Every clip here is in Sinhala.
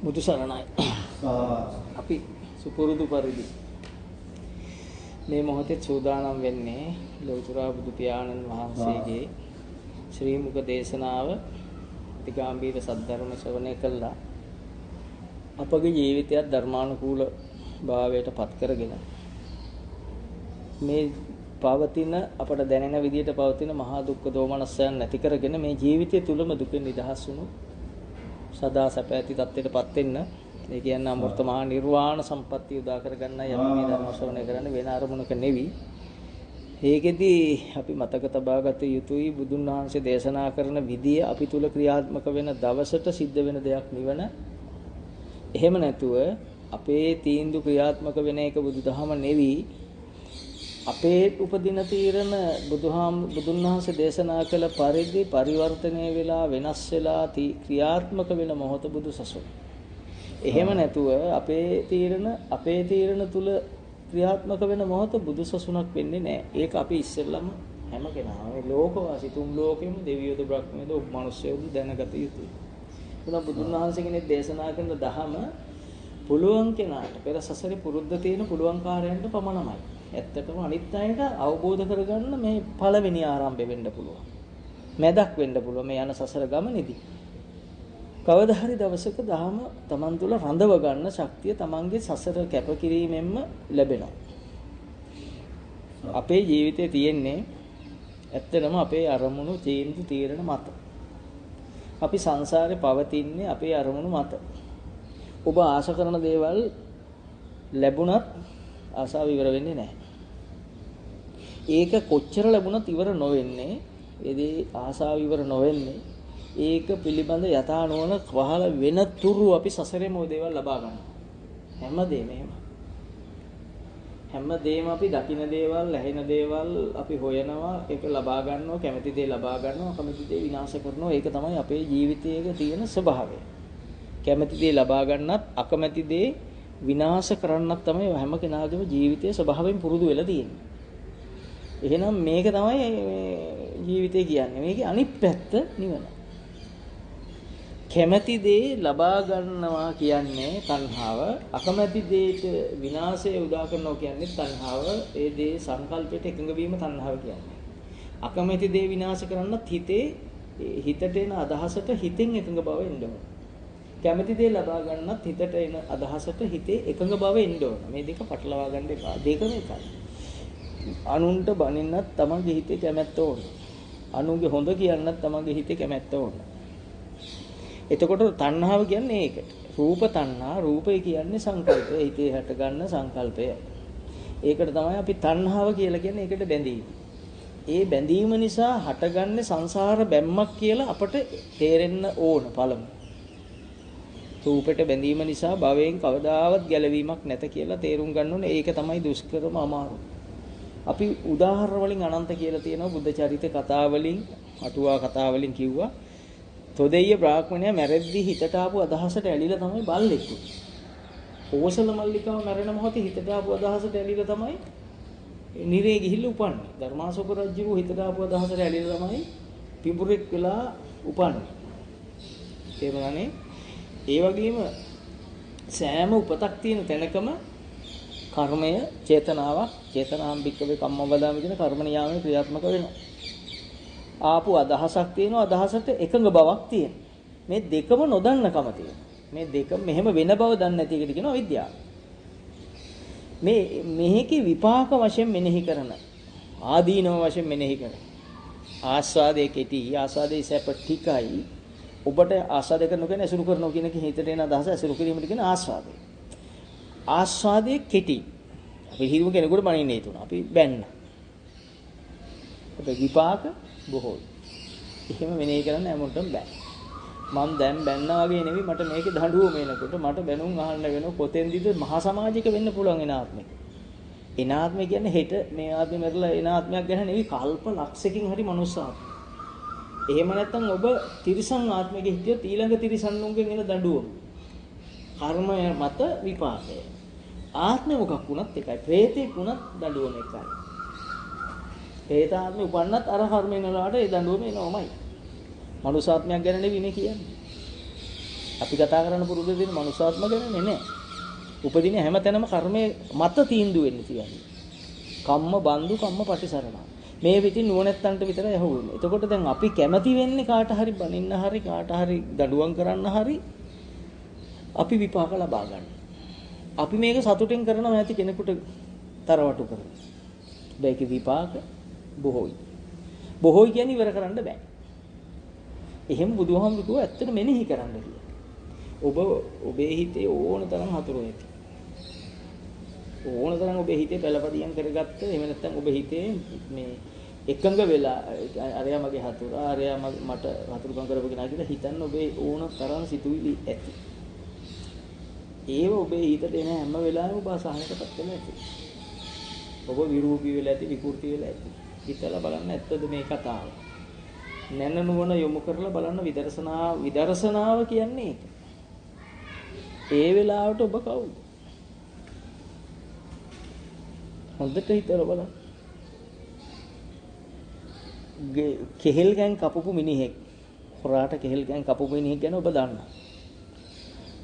බුදු සරණයි. අපි සුපුරුදු පරිදි මේ මොහොතේ සූදානම් වෙන්නේ ලෞතර බුදු පියාණන් වහන්සේගේ ශ්‍රී මුක දේශනාව අතිගාම්භීර සද්ධර්ම ශ්‍රවණය කළා. අපගේ ජීවිතය ධර්මානුකූල භාවයට පත් කරගෙන මේ පවතින අපට දැනෙන විදියට පවතින මහා දුක්ඛ දෝමනස්යන් නැති කරගෙන මේ ජීවිතය තුලම දුකෙන් නිදහස් වුණු සදා සැප ඇති තත්ත්වයටපත් වෙන්න. ඒ කියන්නේ අමෘත මහා නිර්වාණ සම්පත්තිය උදා කරගන්නයි අපි මේ ධර්ම ශ්‍රවණය කරන්නේ, වෙන අරමුණක නෙවි. ඒකෙදි අපි මතක තබාගත යුතුයි බුදුන් වහන්සේ දේශනා කරන විදිය අපි තුල ක්‍රියාත්මක වෙන දවසට සිද්ධ වෙන දෙයක් නිවන. එහෙම නැතුව අපේ තීන්දුව ක්‍රියාත්මක වෙන එක බුදුදහම නෙවි. අපේ උපදින තීරණ බුදුන් වහන්සේ දේශනා කළ පරිදි පරිවර්තනය වෙලා වෙනස් වෙලා ක්‍රියාත්මක වෙන මොහොත බුදුසසුන. එහෙම නැතුව අපේ තීරණ තුල ක්‍රියාත්මක වෙන මොහොත බුදුසසුනක් වෙන්නේ නැහැ. ඒක අපි ඉස්සෙල්ලම හැම කෙනාම මේ ලෝකවාසී තුන් ලෝකෙම දෙවියෝද බ්‍රහ්මයෝද මනුස්සයෝද දැනගත යුතුයි. උනා බුදුන් වහන්සේ කෙනෙක් දේශනා කරන දහම පුළුවන් කෙනාට පෙර සසරේ පුරුද්ද තියෙන පුළුවන් කාර්යයන්ට පමණමයි. ඇත්තටම අනිත් අයට අවබෝධ කරගන්න මේ පළවෙනි ආරම්භය වෙන්න පුළුවන්. මැදක් වෙන්න පුළුවන් මේ යන සසර ගමනේදී. කවදා හරි දවසක දහම Taman තුල රඳව ගන්න ශක්තිය Tamanගේ සසර කැපකිරීමෙන්ම ලැබෙනවා. අපේ ජීවිතේ තියෙන්නේ ඇත්තටම අපේ අරමුණු තීරණ මත. අපි සංසාරේ පවතින්නේ අපේ අරමුණු මත. ඔබ ආශ කරන දේවල් ලැබුණත් ආසාව ඉවර වෙන්නේ නැහැ. ඒක කොච්චර ලැබුණත් ඉවර නොවෙන්නේ, ඒ දේ ආසාව ඉවර නොවෙන්නේ, ඒක පිළිබඳ යථානුවන වහල වෙන තුරු අපි සසරේම ওই දේවල් ලබා ගන්නවා. හැමදේම අපි දකින දේවල්, ඇහෙන දේවල් අපි හොයනවා, ඒක ලබා ගන්නවා, කැමති දේ ලබා ගන්නවා, අකමැති දේ විනාශ කරනවා. ඒක තමයි අපේ ජීවිතයේ තියෙන ස්වභාවය. කැමති දේ ලබා ගන්නත්, අකමැති දේ විනාශ කරන්නත් තමයි හැම කෙනාගේම ජීවිතයේ ස්වභාවයෙන් පුරුදු වෙලා තියෙන්නේ. එහෙනම් මේක තමයි ජීවිතය කියන්නේ. මේකේ අනිත් පැත්ත නිවන. කැමැති දේ ලබා ගන්නවා කියන්නේ තණ්හාව, අකමැති දේට විනාශය උදා කරනවා කියන්නේ තණ්හාව. ඒ දේ සංකල්පයට එකඟ වීම තණ්හාව කියන්නේ. අකමැති දේ විනාශ කරන්නත් හිතට එන අදහසට හිතෙන් එකඟ බව එන්න ඕන. කැමැති දේ ලබා ගන්නත් හිතට එන අදහසට හිතේ එකඟ බව එන්න ඕන. මේ දෙක පටලවා ගන්න එපා. දෙකම එකයි. අනුන්ට බනින්නත් තමන්ගේ හිතේ කැමැත්ත ඕන. අනුන්ගේ හොඳ කියන්නත් තමන්ගේ හිතේ කැමැත්ත ඕන. එතකොට තණ්හාව කියන්නේ ඒකට. රූප තණ්හා, රූපය කියන්නේ සංකල්පය, හිතේ හට ගන්න සංකල්පය. ඒකට තමයි අපි තණ්හාව කියලා කියන්නේ. ඒකට බැඳීම. ඒ බැඳීම නිසා හටගන්නේ සංසාර බැම්මක් කියලා අපට තේරෙන්න ඕන පළමු. රූපෙට බැඳීම නිසා භවයෙන් කවදාවත් ගැලවීමක් නැත කියලා තේරුම් ගන්න ඕනේ. ඒක තමයි දුෂ්කරම අමාරු. අපි උදාහරණ වලින් අනන්ත කියලා තියෙනවා. බුද්ධ චරිත කතා වලින්, අටුවා කතා වලින් කිව්වා. තොදෙය්‍ය බ්‍රාහ්මණයා මැරෙද්දී හිතට ආපු අදහසට ඇලිලා තමයි බල්ලෙක් උනේ. ඕසල මල්ලිකාව මැරෙන මොහොතේ හිතට ආපු අදහසට ඇලිලා තමයි නිරේ ගිහිල්ලා උපන්නේ. ධර්මාශෝක රජුගේ හිතට ආපු අදහසට ඇලිලා තමයි පිඹුරෙක් වෙලා උපන්නේ. තේරුණානේ? ඒ වගේම සෑම උපතක් තියෙන තැනකම කර්මය චේතනාම්බික්කවේ කම්මවදාම කියන කර්ම නියාමයේ ක්‍රියාත්මක වෙනවා. ආපු අදහසක් තියෙනවා, අදහසට එකඟ බවක් තියෙනවා. මේ දෙකම නොදන්නකම තියෙනවා. මේ දෙක මෙහෙම වෙන බව දන්නේ නැති එකට කියනවා අවිද්‍යාව. මේකේ විපාක වශයෙන් මෙනෙහි කරන, ආදීනව වශයෙන් මෙනෙහි කරන, ආස්වාදයේ කෙටි, ආස්වාදයේ සැප ටිකයි, ඔබට ආස්වාදය කරනවා කියන්නේ අසුරු කරනවා කියන එක හිතට එන අදහස අසුරු කිරීමට කියන ආස්වාදය. ආස්වාදයේ කෙටි. අපි හිතමු කෙනෙකුට බණින්නේ තුන. අපි බැන්න. අපේ විපාක බොහෝයි. එහෙම මෙනෙහි කරන්න හැමෝටම බෑ. මම දැන් බැන්නා වගේ නෙවෙයි, මට මේකේ දඬුවම එනකොට මට බැනුම් අහන්න වෙනවා. කොතෙන්දීද මහා සමාජික වෙන්න පුළුවන් එන ආත්මෙක. එන ආත්මය කියන්නේ හෙට මේ ආත්මෙ මැරලා එන ආත්මයක් ගැන නෙවෙයි, කල්ප ලක්ෂකින් හරි මනුස්ස ආත්මය. එහෙම නැත්නම් ඔබ තිරිසන් ආත්මයක හිටියොත් ඊළඟ තිරිසන්නුන්ගෙන් එන දඬුවම. කර්මය මත විපාකය. ආත්මය මොකක් වුණත් එකයි. ප්‍රේතෙක් වුණත් දඬුවම එකයි. ප්‍රේත ආත්මෙ උපන්නත් අර කර්මයෙන් වලට ඒ දඬුවම එනවමයි. මනුෂ්‍ය ආත්මයක් ගැන නෙවෙයි මේ කියන්නේ. අපි කතා කරන්න පුරුදු වෙන මනුෂ්‍යාත්ම ගැනනේ නේ. උපදින හැම තැනම කර්මයේ මත තීන්දුව වෙන්නේ කියන්නේ. කම්ම බන්දු කම්ම පටිසරණ. මේ පිටින් නුවණැත්තන්ට විතරයි අහුවෙන්නේ. එතකොට දැන් අපි කැමති වෙන්නේ කාට හරි බනින්න හරි කාට හරි දඩුවම් කරන්න හරි අපි විපාක ලබා ගන්න. අපි මේක සතුටින් කරනවා නැති කෙනෙකුට තරවටු කරනවා. බෑකේ විපාක බොහෝයි. බොහෝයි කියන්නේ ඉවර කරන්න බෑ. එහෙම බුදුහාමුදුරුවෝ කිව්වා ඇත්තට මෙනෙහි කරන්න කියලා. ඔබේ හිතේ ඕන තරම් හතුරු ඇති. ඕන තරම් ඔබේ හිතේ පළපදියම් කරගත්ත එහෙම නැත්නම් ඔබේ හිතේ මේ එකඟ වෙලා අරයා මගේ හතුරා අරයා මට හතුරුකම් කරපු කෙනා කියලා හිතන්න ඔබේ ඕන තරම් සිතුවිලි ඇති. ඒව ඔබේ හිතට එන හැම වෙලාවෙම ඔබ අසහනයටපත් වෙලා ඇති. ඔබ විරූපී වෙලා ඇති විකෘති වෙලා ඇති. හිතලා බලන්න ඇත්තද මේ කතාව. නැන නුවණ යොමු කරලා බලන්න විදර්ශනාව කියන්නේ ඒක. ඒ වෙලාවට ඔබ කවුද? හොඳට හිතලා බලන්න. කෙහෙල් ගෑන් කපපු මිනිහෙක් හොරාට කෙහෙල් ගෑන් කපපු මිනිහෙක් ගැන ඔබ දන්නා.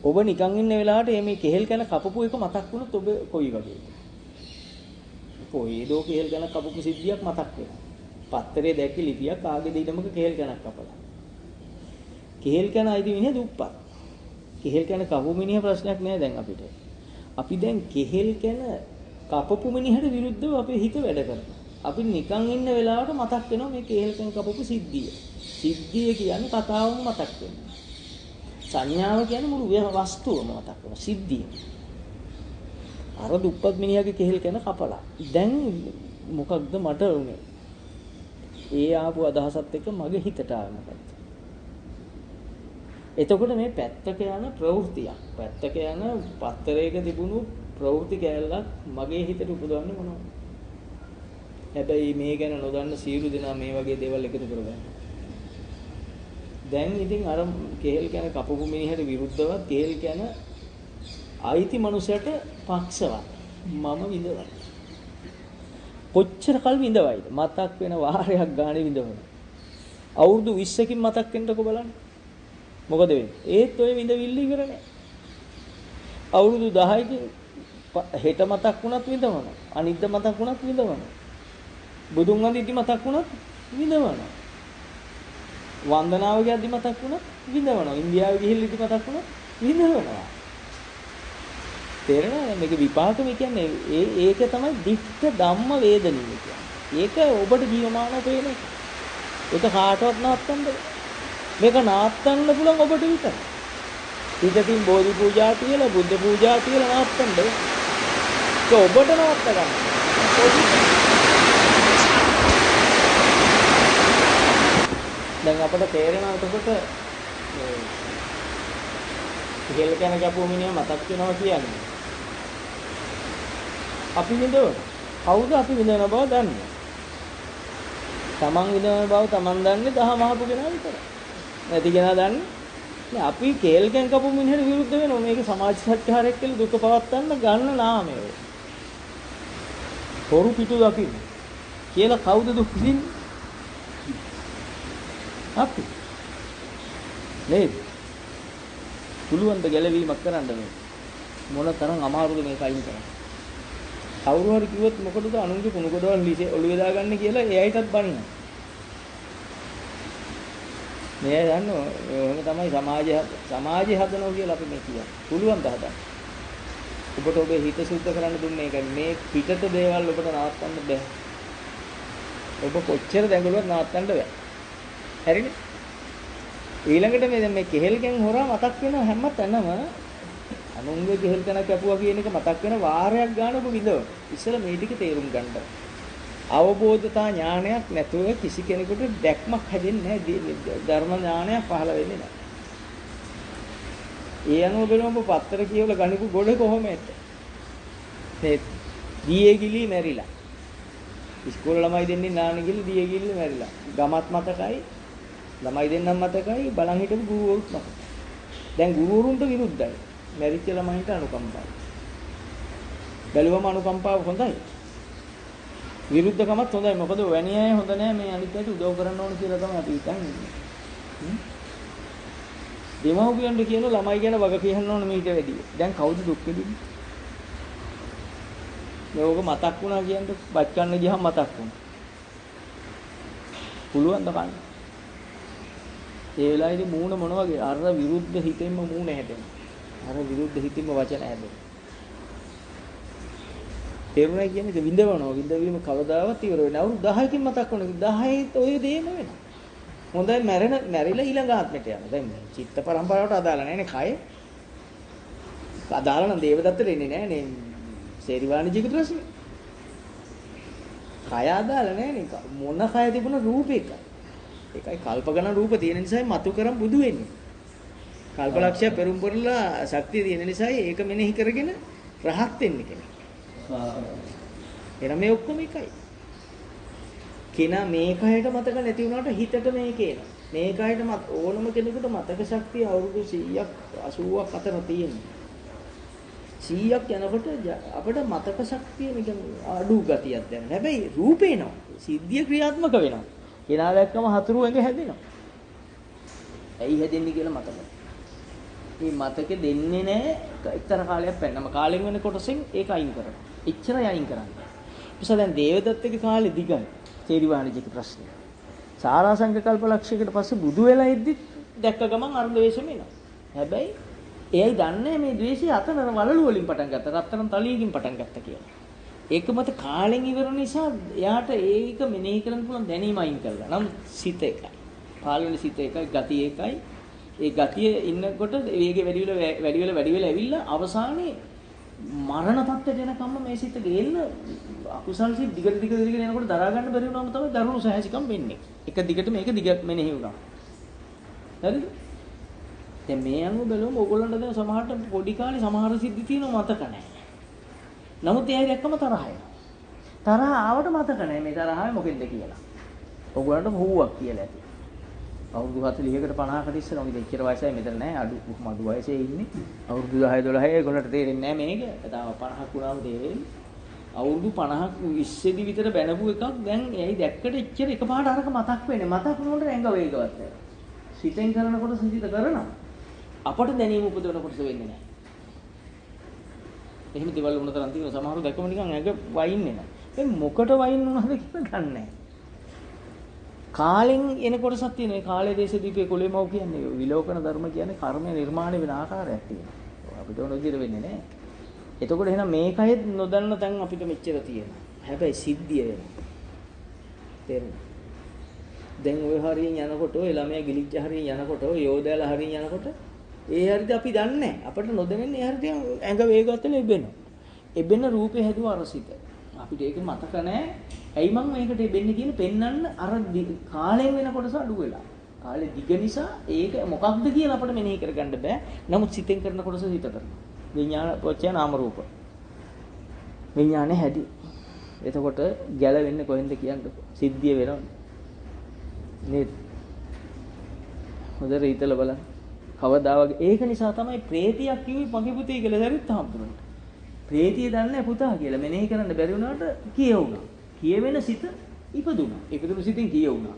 ඔබ නිකන් ඉන්න වෙලාවට මේ කෙහෙල් ගැන කපපු එක මතක් වුණොත් ඔබ කොයි වගේද? කොයිදෝ කෙහෙල් ගැන කපපු සිද්ධියක් මතක් වෙනවා. පත්තරේ දැක්ක ලිපියක් ආගේ දෙයිනමක කෙහෙල් ගැනක් කපලා. කෙහෙල් ගැන අයිති මිනිහ දුප්පත්. කෙහෙල් ගැන කපපු මිනිහ ප්‍රශ්නයක් නෑ දැන් අපිට. අපි දැන් කෙහෙල් ගැන කපපු මිනිහට විරුද්ධව අපේ හිත වැඩ කරනවා. අපි නිකන් ඉන්න වෙලාවට මතක් වෙනවා මේ කෙහෙල් ගැන කපපු සිද්ධිය. සිද්ධිය කියන්නේ කතාවම මතක් වෙනවා. සංඥාව කියන්නේ මුළු වස්තුවම මතක් වෙනවා. සිද්ධිය. අර දුප්පත් මිනිහාගේ කෙහෙල් ගැන කපලා. දැන් මොකක්ද මට උනේ? ඒ ආපු අදහසත් එක්ක මගේ හිතට ආව මොකක්ද? එතකොට මේ පැත්තක යන ප්‍රවෘත්තියක්. පැත්තක යන පත්තරයක තිබුණු ප්‍රවෘත්ති කැලලක් මගේ හිතට උපදවන්නේ මොනවද? හැබැයි මේ ගැන නොදන්න සියලු දෙනා මේ වගේ දේවල් එකතු කරගන්නවා. දැන් ඉතින් අර කෙහෙල් ගැන කපපු මිනිහට විරුද්ධව කෙහෙල් ගැන ආයිති මනුස්සයට පක්ෂවත් මම විඳවයි. කොච්චර කල් විඳවයිද? මතක් වෙන වාරයක් ගානේ විඳවනවා. අවුරුදු 20කින් මතක් වෙන්නකො බලන්න. මොකද වෙන්නේ? ඒත් ඔය විඳවිල්ල ඉවර නැහැ. අවුරුදු 10කින් හෙට මතක් වුණත් විඳවනවා. අනිද්ද මතක් වුණත් විඳවනවා. බුදුන් වහන්සේටි මතක් වුණත් විඳවනවා. වන්දනාව කියද්දි මතක් වුණත් විඳවනවා. ඉන්දියාවේ ගිහිල්ලා ඉති මතක් වුණත් විඳවනවා. තේරෙනවද? මේක විපාක මේ කියන්නේ ඒක තමයි දික්ක ධම්ම වේදනීය කියන්නේ. ඒක ඔබට ජීවමානව පේන එක. ඒක කාටවත් නවත්තන්න බෑ. මේක නවත්තන්න පුළුවන් ඔබට විතරයි. පිටතින් බෝධි පූජා තියලා බුද්ධ පූජා තියලා නවත්තන්න බෑ. ඒක ඔබට නවත්ත ගන්න. දැන් අපිට තේරෙනවා එතකොට කෙහෙල් කන කපුව මිනිහ මතක් වෙනවා කියන්නේ. අපි විඳවන. කවුද අපි විඳවන බව දන්නේ? තමන් විඳවන බව තමන් දන්නේ දහම අහපු කෙනා විතරයි. නැති කෙනා දන්නේ නෑ. අපි කෙහෙල් කන කපුව මිනිහට විරුද්ධ වෙනවා. මේක සමාජ සත්‍යහාරයක් කියලා දුක පවත්තන්න ගන්න නාමය. හොරු පිටු දකින්න කියලා කවුද දුක් විඳින්නේ? අපි නේද? පුළුවන් ද ගැලවීමක් කරන්න මේ මොන තරම් අමාරුද මේක අයින් කරන්න. කවුරු හරි කිව්වොත් මොකටද අනුන්ගේ කුණු කොටවල් ඔළුවේ දාගන්නේ කියලා එයයිටත් බනිනවා. මේ දන්නෝ එහෙම තමයි සමාජය හදනවා කියලා අපි මේ කියන්නේ. පුළුවන් ද හදන්න. ඔබට ඔබේ හිත සුද්ධ කරන්න දුන්නේ ඒකයි. මේ පිටත දේවල් ඔබට නවත්තන්න බෑ. ඔබ කොච්චර දැඟලුවත් නවත්තන්න බෑ. හරිනේ? ඊළඟට මේ කෙහෙල් ගැන් හොරා මතක් වෙන හැම තැනම අනුන්ගේ කෙහෙල් කන කැපුවා කියන එක මතක් වෙන වාරයක් ගන්න ඔබ විඳව. ඉස්සෙල්ලා මේ ටික තේරුම් ගන්න. අවබෝධතා ඥානයක් නැතුව කිසි කෙනෙකුට දැක්මක් හැදෙන්නේ නැහැ. ධර්ම ඥානයක් පහළ වෙන්නේ නැහැ. ඒ අනුව බලමු ඔබ පත්තර කියවලා ගණිපු ගොඩ කොහොමද? මේ දීයේ ගිලි මැරිලා. ඉස්කෝලේ ළමයි දෙන්නේ නාන ගිලි දීයේ ගිලි මැරිලා. ගමත් මතකයි. ළමයි දෙන්නම මතකයි බලන් හිටපු ගුරුවරුත් මතකයි. දැන් ගුරුවරුන්ට විරුද්ධයි. මැරිච්ච ළමයින්ට අනුකම්පාව. බැලුවම අනුකම්පාව හොඳයි. විරුද්ධකමත් හොඳයි. මොකද වැණි අය හොඳ නැහැ මේ අනිත් අයට උදව් කරන්න ඕන කියලා තමයි අපි හිතන්නේ. දෙමව්පියන්ට කියන ළමයි ගැන වග කියන්න ඕන මීට වැඩි. දැන් කවුද දුක් විඳින්නේ? මේක මතක් වුණා කියන්නේ බත් කන්න ගියහම මතක් වුණා. පුළුවන් ද කන්න? ඒ වෙලාවේදී මූණ මොන වගේ අර විරුද්ධ හිතෙන්ම මූණ හැදෙනවා. අර විරුද්ධ හිතින්ම වචන හැදෙනවා. තේරුණා කියන්නේ විඳවනවා. විඳවීම කවදාවත් ඉවර වෙන්නේ නැහැ. අවුරුදු 10කින් මතක් වුණා. 10 ඔය දේම වෙනවා. හොඳයි මැරිලා ඊළඟ ආත්මෙට යනවා. දැන් චිත්ත පරම්පරාවට අදාළ නැහැ නේ කය. අදාළ නම් දේවදත්තට එන්නේ නැහැ නේ. සේරිවාණිජික ප්‍රශ්නේ. කය අදාළ නැහැ නේ. මොන කය තිබුණ රූපේක. ඒකයි කල්ප ගණන් රූප තියෙන නිසා මතු කරන් බුදු වෙන්නේ. කල්පලක්ෂය පෙරම් පුරලා ශක්තිය තියෙන නිසා ඒක මෙනෙහි කරගෙන රහත් වෙන්නේ කෙනෙක්. එහෙනම් මේ ඔක්කොම එකයි. කෙනා මේ කයට මතක නැති වුණාට හිතට මේක එනවා. මේ කයට ඕනම කෙනෙකුට මතක ශක්තිය අවුරුදු 100ක් 80ක් අතර තියෙනවා. 100ක් යනකොට අපිට මතක ශක්තිය නිකන් අඩු ගතියක් දැනෙනවා. හැබැයි රූපේ නෝ සිද්ධිය ක්‍රියාත්මක වෙනවා. කෙනා දැක්කම හතුරු ඇඟ හැදෙනවා. ඇයි හැදෙන්නේ කියලා මතක. මේ මතකෙ දෙන්නේ නැහැ එක්තරා කාලයක් පැන්නම කාලෙන් වෙන කොටසෙන් ඒක අයින් කරනවා. එච්චරයි අයින් කරන්නේ. නිසා දැන් දේවදත්තගේ කාලේ දිගයි. තේරිවාණිජික ප්‍රශ්නේ. සාරාංශක කල්පලක්ෂයකට පස්සේ බුදු වෙලා ඉද්දි දැක්ක ගමන් අර ද්වේෂෙම එනවා. හැබැයි එයයි දන්නේ මේ ද්වේෂය අතන වලලු වලින් පටන් ගත්තා. රත්තරන් තලියකින් පටන් ගත්තා කියලා. ඒක මත කාලෙන් ඉවර නිසා එයාට ඒක මෙනෙහි කරන්න පුළුවන් දැනීම අයින් කරලා. නම් සිත එකයි. පාලන සිත එකයි, ගතිය එකයි. ඒ ගතිය ඉන්නකොට වේගෙ වැඩි වෙලා ඇවිල්ලා අවසානයේ මරණ තත්ත්වයට එනකම්ම මේ සිත ගෙල්ල අකුසල් සිත් දිගට යනකොට දරා ගන්න බැරි වුණාම තමයි දරුණු සහැසිකම් වෙන්නේ. එක දිගට මේක දිග මෙනෙහි වුණා. හරිද? දැන් මේ අනුව බලමු ඕගොල්ලන්ට දැන් සමහරට පොඩි කාලේ සමහර සිද්ධි තියෙනවා මතක නැහැ. නමුත් එයා දැක්කම තරහ එනවා. තරහ ආවට මතක නැහැ මේ තරහයි මොකෙන්ද කියලා. ඕගොල්ලන්ට හුවක් කියලා ඇති. අවුරුදු 40කට 50කට ඉස්සර මොකද එච්චර වයසයි මෙතන නැහැ අඩු මඩු වයසේ ඉන්නේ. අවුරුදු 10 12 ඒගොල්ලන්ට තේරෙන්නේ නැහැ මේක. තාම 50ක් වුණාම තේරෙන්නේ. අවුරුදු 50ක් 20 විතර බැනපු එකක් දැන් එයි දැක්කට එච්චර එකපාරට අරක මතක් වෙන්නේ. මතක් වුණොත් ඇඟ වේගවත් වෙනවා. සිතෙන් කරනකොට සිත කරනවා. අපට දැනීම උපදවනකොට වෙන්නේ නැහැ. එහෙම දේවල් වුණ තරම් තියෙනවා. සමහරව දැකම නිකන් ඇඟ වයින්නේ නැහැ. ඒ මොකට වයින් වුණාද කියලා දන්නේ නැහැ. කාලෙන් එන කොටසක් තියෙනවා. ඒ කාලයේ දේශ දීපේ කොලේමව් කියන්නේ විලෝකන ධර්ම කියන්නේ කර්මය නිර්මාණය වෙන ආකාරයක් තියෙනවා. අපිට ඕන විදිහට වෙන්නේ නැහැ. එතකොට එහෙනම් මේකයෙත් නොදන්න තැන් අපිට මෙච්චර තියෙනවා. හැබැයි සිද්ධිය වෙනවා. තේරුණා? දැන් ඔය හරියෙන් යනකොට ඔය ළමයා ගිලිච්ච හරියෙන් යනකොට ඔය යෝධයලා හරියෙන් යනකොට ඒ හරියට අපි දන්නේ නැහැ. අපිට නොදැනෙන්නේ ඒ හරියට ඇඟ වේගවත් වෙලා එබෙනවා. එබෙන රූපේ හැදුවා අරසිත. අපිට ඒක මතක නැහැ. ඇයි මම මේකට එබෙන්නේ කියන පෙන්නන්න අර කාලයෙන් වෙන කොටස අඩු වෙලා. කාලේ දිග නිසා ඒක මොකක්ද කියලා අපිට මෙනෙහි කරගන්න බෑ. නමුත් සිතෙන් කරන කොටස හිත කරනවා. විඥාන පොච්චය නාම රූප. විඥානේ හැටි. එතකොට ගැලවෙන්නේ කොහෙන්ද කියන්නේ? සිද්ධිය වෙනවනේ. නේද? හොඳට හිතලා බලන්න. කවදාවත් ඒක නිසා තමයි ප්‍රේතියක් කිව්වේ මගේ පුතේ කියලා දැරිත් හම්බුනට. ප්‍රේතිය දන්නේ පුතා කියලා මෙනෙහි කරන්න බැරි වුණාට කියවුණා. කියවෙන සිත ඉපදුණා. ඉපදුණු සිතෙන් කියවුණා.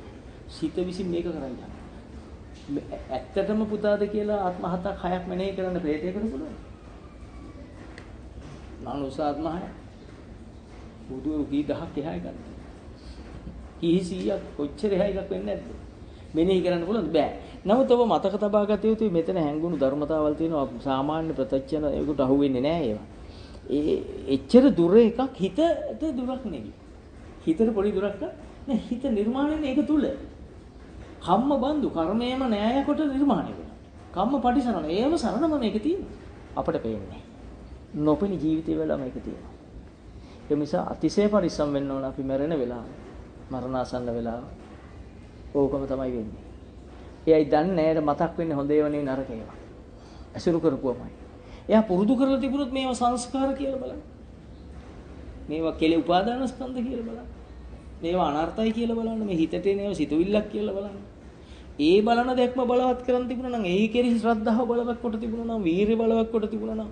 සිත විසින් මේක කරන්නේ. ඇත්තටම පුතාද කියලා ආත්ම 7ක් 6ක් මෙනෙහි කරන්න ප්‍රේතයකට පුළුවන්. මනුසාත්ම 6. බුදු කී 1000ක් එහා එකක්. කී 100ක් කොච්චර එහා එකක් වෙන්නේ නැද්ද? මෙනෙහි කරන්න පුළුවන්ද? බෑ. නමුත් ඔබ මතක තබා ගත යුතුයි මෙතන හැංගුණු ධර්මතාවල් තියෙනවා සාමාන්‍ය ප්‍රත්‍යක්ෂන ඒකට අහු වෙන්නේ නැහැ ඒවා. ඒ එච්චර දුර එකක් හිතට දුරක් නෙවෙයි. හිතට පොඩි දුරක් නෑ හිත නිර්මාණය වෙන එක තුල. කම්ම බඳු කර්මයේම නෑය කොට නිර්මාණය වෙනවා. කම්ම පටිසරණ ඒව සරණම මේක තියෙනවා. අපිට පේන්නේ. නොපෙනී ජීවිතේ වෙලා මේක තියෙනවා. ඒ නිසා අතිශය පරිස්සම් වෙන්න ඕන අපි මැරෙන වෙලාව. මරණාසන්න වෙලාව. ඕකම තමයි වෙන්නේ. එයයි දන්නේ නැහැ මතක් වෙන්නේ හොඳ ඒවා නෙවෙයි නරක ඒවා. අසුරු කරපුවමයි. එයා පුරුදු කරලා තිබුණොත් මේවා සංස්කාර කියලා බලන්න. මේවා කෙලෙ උපාදාන ස්කන්ධ කියලා බලන්න. මේවා අනර්ථයි කියලා බලන්න. මේ හිතට එනේවා සිතුවිල්ලක් කියලා බලන්න. ඒ බලන දැක්ම බලවත් කරන් තිබුණා නම් ඒ කෙරෙහි ශ්‍රද්ධාව බලවත් කොට තිබුණා නම් වීරිය බලවත් කොට තිබුණා නම්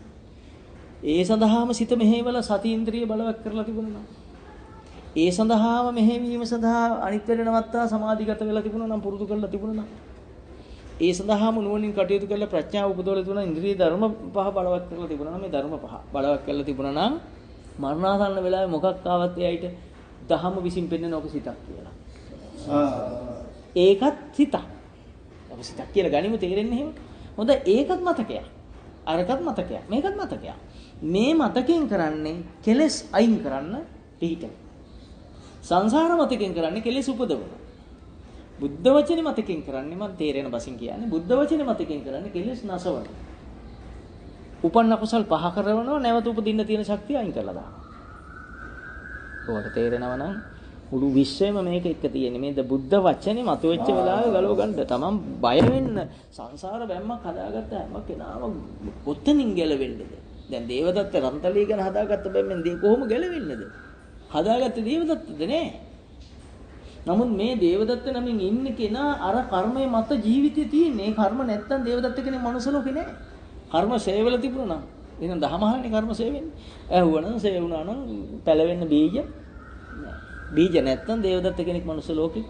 ඒ සඳහාම සිත මෙහෙवला සති ඉන්ද්‍රිය බලවත් කරලා තිබුණා නම් ඒ සඳහාම මෙහෙවීම සඳහා අනිත් වෙලනවත්තා සමාධිගත වෙලා තිබුණා නම් පුරුදු කරලා තිබුණා නම් ඒ සඳහාම නුවණින් කටයුතු කරලා ප්‍රඥාව උපදවලා තිබුණා ඉන්ද්‍රිය ධර්ම පහ බලවත් කරලා තිබුණා නම් මේ ධර්ම පහ බලවත් කරලා තිබුණා නම් මරණාසන්න වෙලාවේ මොකක් ආවත් එයිට දහම විසින් පෙන්නන ඔක සිතක් කියලා. ඒකත් සිතක්. ඔක සිතක් කියලා ගනිමු තේරෙන්නේ එහෙම. හොඳ ඒකත් මතකයක්. අරකත් මතකයක්. මේකත් මතකයක්. මේ මතකයෙන් කරන්නේ කෙලෙස් අයින් කරන්න පිහිටන. සංසාර මතකයෙන් කරන්නේ කෙලෙස් උපදවන. බුද්ධ වචනේ මතකයෙන් කරන්නේ මම තේරෙන බසින් කියන්නේ බුද්ධ වචනේ මතකයෙන් කරන්නේ කෙලෙස් නැසවන. උපන්න කුසල් පහ කරනවා නැවත උපදින්න තියෙන ශක්තිය අයින් කරලා දානවා. ඔයාලට තේරෙනවා නම් මුළු විශ්වයම මේක එක තියෙන්නේ. මේ බුද්ධ වචනේ මතුවෙච්ච වෙලාවේ ගලව ගන්න. තමන් බය වෙන්න සංසාර බැම්මක් හදාගත්ත හැම කෙනාම කොතනින් ගැලවෙන්නද? දැන් දේවදත්ත රන්තලිය ගැන හදාගත්ත බැම්මෙන් කොහොම ගැලවෙන්නේද? හදාගත්ත දේවදත්තද නෑ. නමුත් මේ දේවදත්ත නමින් ඉන්න කෙනා අර කර්මයේ මත ජීවිතේ තියෙන්නේ. කර්ම නැත්තම් දේවදත්ත කෙනෙක් මනුස්ස ලෝකේ නෑ. කර්ම සේවල තිබුණා නම් එහෙනම් දහමහරනේ කර්ම සේවෙන්නේ. ඇහුවනම් සේ වුණා නම් පැලවෙන්න බීජ නෑ. බීජ නැත්තම් දේවදත්ත කෙනෙක් මනුස්ස ලෝකෙක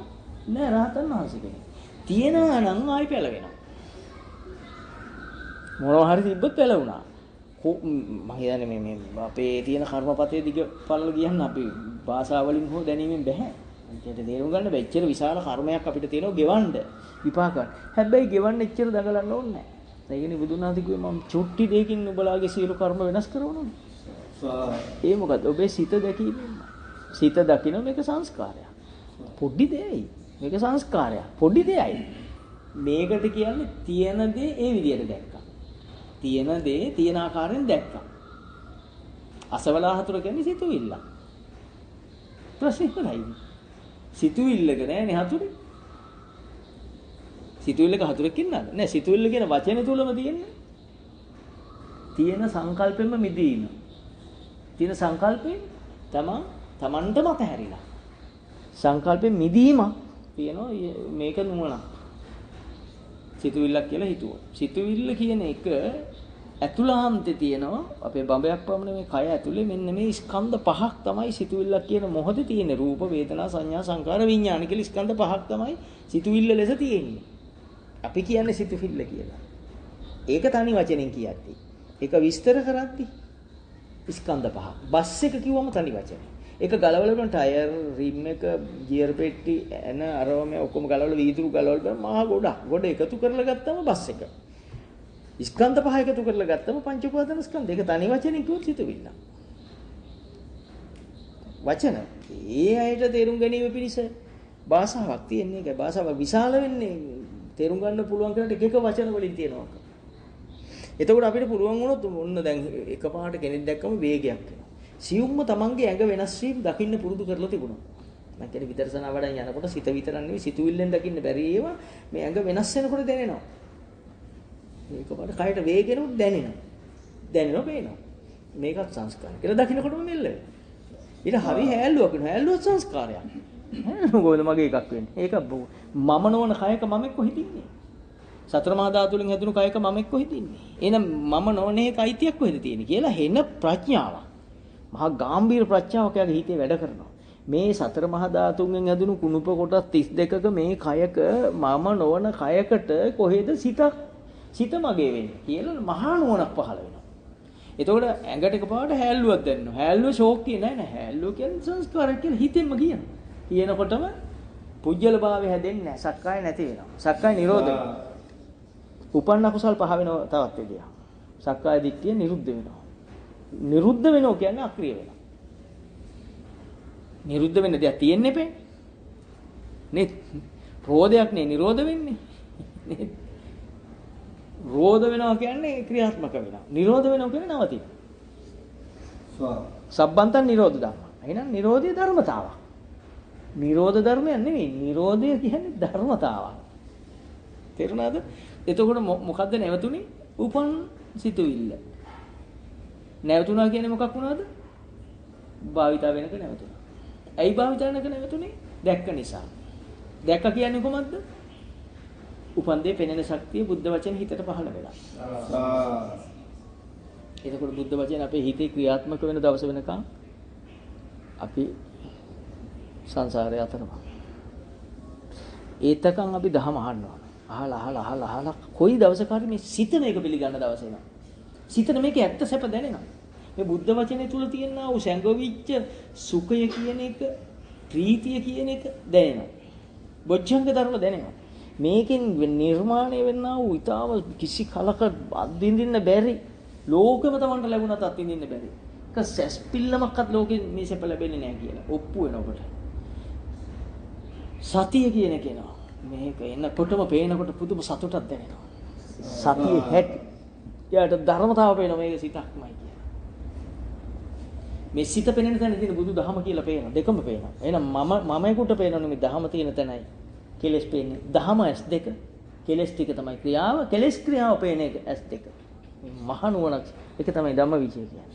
නෑ රහතන් වහන්සේ කෙනෙක්. තියෙනවා නම් ආයි පැලවෙනවා. මොනවා හරි තිබ්බත් පැලවුණා. මම හිතන්නේ මේ අපේ තියෙන කර්මපතේ දිග පළල කියන්න අපි භාෂාවලින් හෝ දැනීමෙන් බෑ. ඒකට තේරුම් ගන්න බෑ. එච්චර විශාල කර්මයක් අපිට තියෙනවා ගෙවන්න විපාක ගන්න. හැබැයි ගෙවන්න එච්චර දඟලන්න ඕනේ නෑ. ඒ කියන්නේ බුදුන් වහන්සේ කිව්වේ මම චුට්ටි දෙයකින් නුඹලාගේ සියලු කර්ම වෙනස් කරනවා. ඒ මොකද ඔබේ සිත දැකීමෙන්. සිත දකින්න මේක සංස්කාරයක්. පොඩි දෙයයි. මේක සංස්කාරයක්. පොඩි දෙයයි. මේකට කියන්නේ තියෙන දේ ඒ විදිහට දැක්කා. තියෙන දේ තියෙන ආකාරයෙන් දැක්කා. අසවලා හතුර කියන්නේ සිතුවිල්ල. ප්‍රශ්නේ නෑ. සිතුවිල්ලක නෑනේ හතුරේ. සිතුවිල්ලක හතුරෙක් ඉන්නවද? නෑ සිතුවිල්ල කියන වචනේ තුලම තියෙන්නේ. තියෙන සංකල්පෙම මිදීම. තියෙන සංකල්පේ තමන්ට මත හැරිලා. සංකල්පෙ මිදීමක් තියෙනවා මේක නුවණක්. සිතුවිල්ලක් කියලා හිතුවා. සිතුවිල්ල කියන එක ඇතුළාන්තේ තියෙනවා අපේ බඹයක් පමණ මේ කය ඇතුලේ මෙන්න මේ ස්කන්ධ පහක් තමයි සිතුවිල්ලක් කියන මොහොතේ තියෙන රූප වේදනා සංඥා සංකාර විඥාන කියලා ස්කන්ධ පහක් තමයි සිතුවිල්ල ලෙස තියෙන්නේ. අපි කියන්නේ සිතුවිල්ල කියලා. ඒක තනි වචනෙන් කියද්දි. ඒක විස්තර කරද්දි ස්කන්ධ පහ. බස් එක කිව්වම තනි වචනේ. ඒක ගලවලා බලන ටයර්, රිම් එක, ගියර් පෙට්ටි එන අරවම ඔක්කොම ගලවලා වීදුරු ගලවලා බලන මහා ගොඩක්. ගොඩ එකතු කරලා ගත්තම බස් එක. ස්කන්ධ පහ එකතු කරලා ගත්තම පංච උපාදාන ස්කන්ධ. ඒක තනි වචනෙන් කිව්වොත් සිතුවිල්ල. වචන. ඒ අයට තේරුම් ගැනීම පිණිස භාෂාවක් තියෙන්නේ. ඒක භාෂාව විශාල වෙන්නේ තේරුම් ගන්න පුළුවන් කෙනාට එක එක වචන වලින් තියෙනවා. එතකොට අපිට පුළුවන් වුණොත් ඔන්න දැන් එකපාරට කෙනෙක් දැක්කම වේගයක් එනවා. සියුම්ම තමන්ගේ ඇඟ වෙනස් වීම දකින්න පුරුදු කරලා තිබුණා. මම කියන්නේ විදර්ශනා වඩන් යනකොට සිත විතරක් නෙවෙයි සිතුවිල්ලෙන් දකින්න බැරි ඒවා මේ ඇඟ වෙනස් වෙනකොට දැනෙනවා. මේකපාරට කයට වේගෙනුත් දැනෙනවා. දැනෙනවා පේනවා. මේකත් සංස්කාරය. කියලා දකින්නකොටම මෙල්ල වෙනවා. ඊට හරි හැල්ලුවක් වෙනවා. හැල්ලුවත් සංස්කාරයක්. මොකද මගේ එකක් වෙන්නේ. ඒක මම නොවන කයක මමෙක් කොහෙද ඉන්නේ? සතර මහා ධාතුලින් හැදුණු කයක මමෙක් කොහෙද ඉන්නේ? එහෙනම් මම නොවන එක අයිතියක් කොහෙද තියෙන්නේ කියලා හෙන ප්‍රඥාවක්. මහා ගාම්භීර ප්‍රඥාවක් යාගේ හිතේ වැඩ කරනවා. මේ සතර මහා ධාතුන්ගෙන් හැදුණු කුණුප කොටස් 32ක මේ කයක මම නොවන කයකට කොහෙද සිත මගේ වෙන්නේ කියලා මහා නුවණක් පහළ වෙනවා. එතකොට ඇඟට එකපාරට හැල්ලුවක් දැනෙනවා. හැල්ලුව ෂෝක් කියන්නේ නැහැ. හැල්ලුව කියන්නේ සංස්කාරයක් කියලා හිතෙන්ම කියනවා. කියනකොටම පුජ්‍යල භාවය හැදෙන්නේ නැහැ. සක්කාය නැති වෙනවා. සක්කාය නිරෝධ වෙනවා. උපන්න කුසල් පහ වෙනවා තවත් විදියක්. සක්කාය දිට්ඨිය නිරුද්ධ වෙනවා. නිරුද්ධ වෙනවා කියන්නේ අක්‍රිය වෙනවා. නිරුද්ධ වෙන්න දෙයක් තියෙන්නේ නැපේ. නේ රෝධයක් නේ නිරෝධ වෙන්නේ. නේ රෝධ වෙනවා කියන්නේ ක්‍රියාත්මක වෙනවා. නිරෝධ වෙනවා කියන්නේ නවතිනවා. සබ්බන්තං නිරෝධ ධර්ම. එහෙනම් නිරෝධය ධර්මතාවක්. නිරෝධ ධර්මයක් නෙවෙයි. නිරෝධය කියන්නේ ධර්මතාවක්. තේරුණාද? එතකොට මොකද්ද නැවතුනේ? උපන් සිතුවිල්ල. නැවතුණා කියන්නේ මොකක් වුණාද? භාවිතා වෙනක නැවතුණා. ඇයි භාවිතා වෙනක නැවතුනේ? දැක්ක නිසා. දැක්ක කියන්නේ කොහොමද? උපන්දේ පෙනෙන ශක්තිය බුද්ධ වචන හිතට පහළ වෙලා. එතකොට බුද්ධ වචන අපේ හිතේ ක්‍රියාත්මක වෙන දවස වෙනකන් අපි සංසාරේ අතරම. ඒතකන් අපි දහම අහන්න ඕන. අහලා කොයි දවසක හරි මේ සිත මේක පිළිගන්න දවස එනවා. සිතන මේක ඇත්ත සැප දැනෙනවා. මේ බුද්ධ වචනේ තුල තියෙනා වූ සංගවිච්ච සුඛය කියන එක, ප්‍රීතිය කියන එක දැනෙනවා. බොජ්ජංග ධර්ම දැනෙනවා. මේකෙන් නිර්මාණය වෙන්නා වූ ඊතාව කිසි කලක අත්විඳින්න බැරි ලෝකෙම තමන්ට ලැබුණත් අත්විඳින්න බැරි. ඒක සැස්පිල්ලමක්වත් ලෝකෙ මේ සැප ලැබෙන්නේ නැහැ කියලා ඔප්පු වෙනකොට. සතිය කියන කෙනා මේක එනකොටම පේනකොට පුදුම සතුටක් දැනෙනවා. සතියේ හැටි. යාට ධර්මතාව පේනවා මේක සිතක්මයි කියලා. මේ සිත පෙනෙන තැන තියෙන බුදු දහම කියලා පේනවා. දෙකම පේනවා. එහෙනම් මමෙකුට පේනවනේ මේ දහම තියෙන තැනයි කෙලස් පේන්නේ. දහම S2. කෙලස් ටික තමයි ක්‍රියාව. කෙලස් ක්‍රියාව පේන එක S2. මේ මහ නුවණක්. ඒක තමයි ධම්මවිචය කියන්නේ.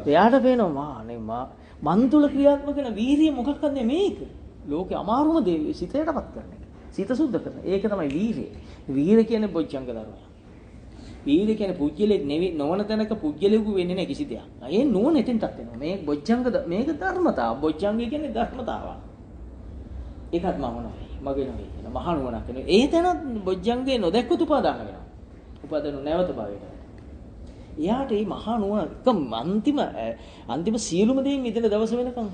එයාට පේනවා මන් තුල ක්‍රියාත්මක වෙන වීරිය මොකක්ද මේක? ලෝකේ අමාරුම දේ සිතේටපත් කරන එක. සිත සුද්ධ කරන. ඒක තමයි වීරිය. වීරිය කියන්නේ බොජ්ජංග ධර්මය. වීරිය කියන්නේ පුජ්‍යලෙක් නෙවෙයි නොවන තැනක පුජ්‍යලෙකු වෙන්නේ නැහැ කිසි දෙයක්. ඒ නුවණ එතෙන්ටත් එනවා. මේ බොජ්ජංග මේක ධර්මතාව. බොජ්ජංගය කියන්නේ ධර්මතාව. ඒකත් මම නෙවෙයි. මගේ නෙවෙයි. මහා නුවණක් නෙවෙයි. ඒ තැනත් බොජ්ජංගේ නොදැක්කුත් උපාදාන වෙනවා. උපාදාන නැවත භාවයට. එයාට මේ මහා නුවණ අන්තිම සියලුම දේන් ඉඳන දවස වෙනකන්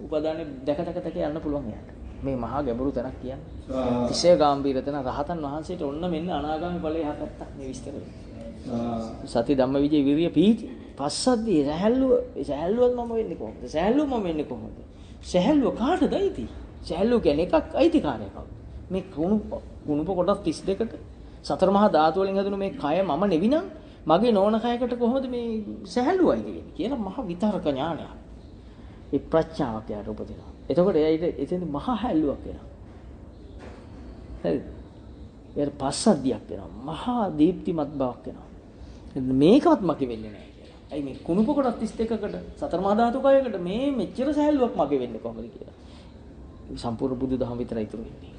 උපාදානේ දැක යන්න පුළුවන් එයාට. මේ මහා ගැඹුරු තැනක් කියන්නේ. තිශය ගාම්භීර තැන රහතන් වහන්සේට ඔන්න මෙන්න අනාගාමී ඵලයේ හතක් මේ විස්තර වෙන්නේ. සති ධම්මවිජය විරිය පීති පස්සද්දී සැහැල්ලුවත් මම වෙන්නේ කොහොමද? සැහැල්ලුව මම වෙන්නේ කොහොමද? සැහැල්ලුව කාටද අයිති? සැහැල්ලුව කියන්නේ එකක් අයිතිකාරයක්. මේ කුණුප කොටස් 32කට සතර මහා ධාතු වලින් හැදුණු මේ කය මම නෙවිනම් මගේ නෝන කයකට කොහොමද මේ සැහැල්ලුව අයිති වෙන්නේ කියලා මහා විතරක ඥානයක්. ඒ ප්‍රඥාවක් යට උපදිනවා. එතකොට එයා එතෙන් මහා හැල්ලුවක් වෙනවා. හරිද? ඊට පස්සද්ධියක් වෙනවා. මහා දීප්තිමත් බවක් වෙනවා. මේකවත් මගේ වෙන්නේ නැහැ කියලා. අයි මේ කුණුප කොටස් 32කට සතර මහා ධාතු කයකට මේ මෙච්චර සහැල්ලුවක් මගේ වෙන්නේ කොහොමද කියලා. සම්පූර්ණ බුදු දහම විතරයි ඉතුරු වෙන්නේ.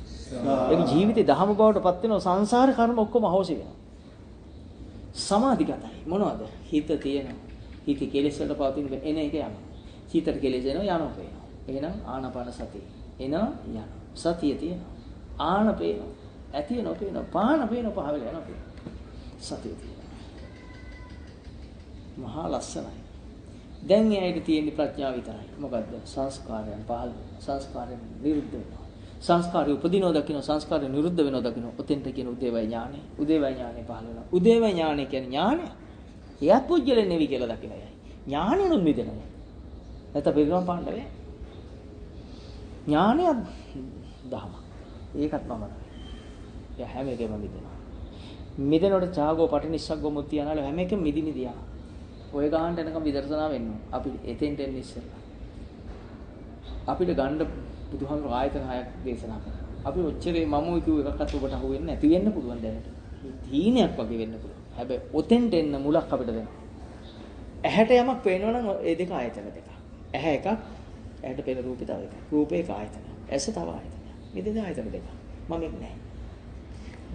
ඒක ජීවිතේ දහම බවට පත් වෙනවා. සංසාර කර්ම ඔක්කොම අහෝසි වෙනවා. සමාධිගතයි. මොනවද? හිත තියෙනවා. හිත කෙලෙස් වලට පවතින එන එක යනවා. හිතට කෙලෙස් එනවා යනවා පේනවා. එහෙනම් ආනාපාන සතිය. එනවා යනවා. සතිය තියෙනවා. ආන පේනවා. ඇති වෙනවා පේනවා. පාන පේනවා පහ වෙලා යනවා පේනවා. සතිය තියෙනවා. මහා ලස්සනයි. දැන් එයාට තියෙන ප්‍රඥාව විතරයි. මොකද්ද? සංස්කාරයන් පහළ සංස්කාරයන් නිරුද්ධ වෙනවා. සංස්කාරය උපදිනව දකින්න සංස්කාරය නිරුද්ධ වෙනව දකින්න. ඔතෙන්ට කියන උදේවයි ඥානෙ. උදේවයි ඥානෙ පහළ වෙනවා. උදේවයි ඥානෙ කියන්නේ ඥානය. එයාත් පුජ්‍යලෙ නෙවි කියලා දකින්නයි. ඥානෙනුත් මිදෙනවා. නැත්නම් පිරිනමන පාන්න බෑ. ඥානයක් දහම. ඒකත් මම නෙවෙයි. එයා හැම එකෙම මිදෙනවා. මිදෙනකොට ඡාගෝ පටිනිස්සග්ගෝ මුත්‍ති යනාල හැම එකම මිදි යනවා. ඔය ගහන්න එනකම් විදර්ශනා වෙන්න. අපි එතෙන්ට එන්න ඉස්සෙල්ලා. අපිට ගන්න බුදුහාමුදුරු ආයතන 6ක් දේශනා කරා. අපි ඔච්චරේ මම කිව්ව එකක්වත් ඔබට අහු වෙන්නේ නැති වෙන්න පුළුවන් දැනට. තීනයක් වගේ වෙන්න පුළුවන්. හැබැයි ඔතෙන්ට එන්න මුලක් අපිට දෙන්න. ඇහැට යමක් පේනවනම් ඒ දෙක ආයතන දෙක. ඇහැ එකක්, ඇහැට පේන රූපේ තව එකක්. රූපේ එක ආයතන. ඇස තව ආයතන. මේ දෙක ආයතන දෙක. මම එක් නැහැ.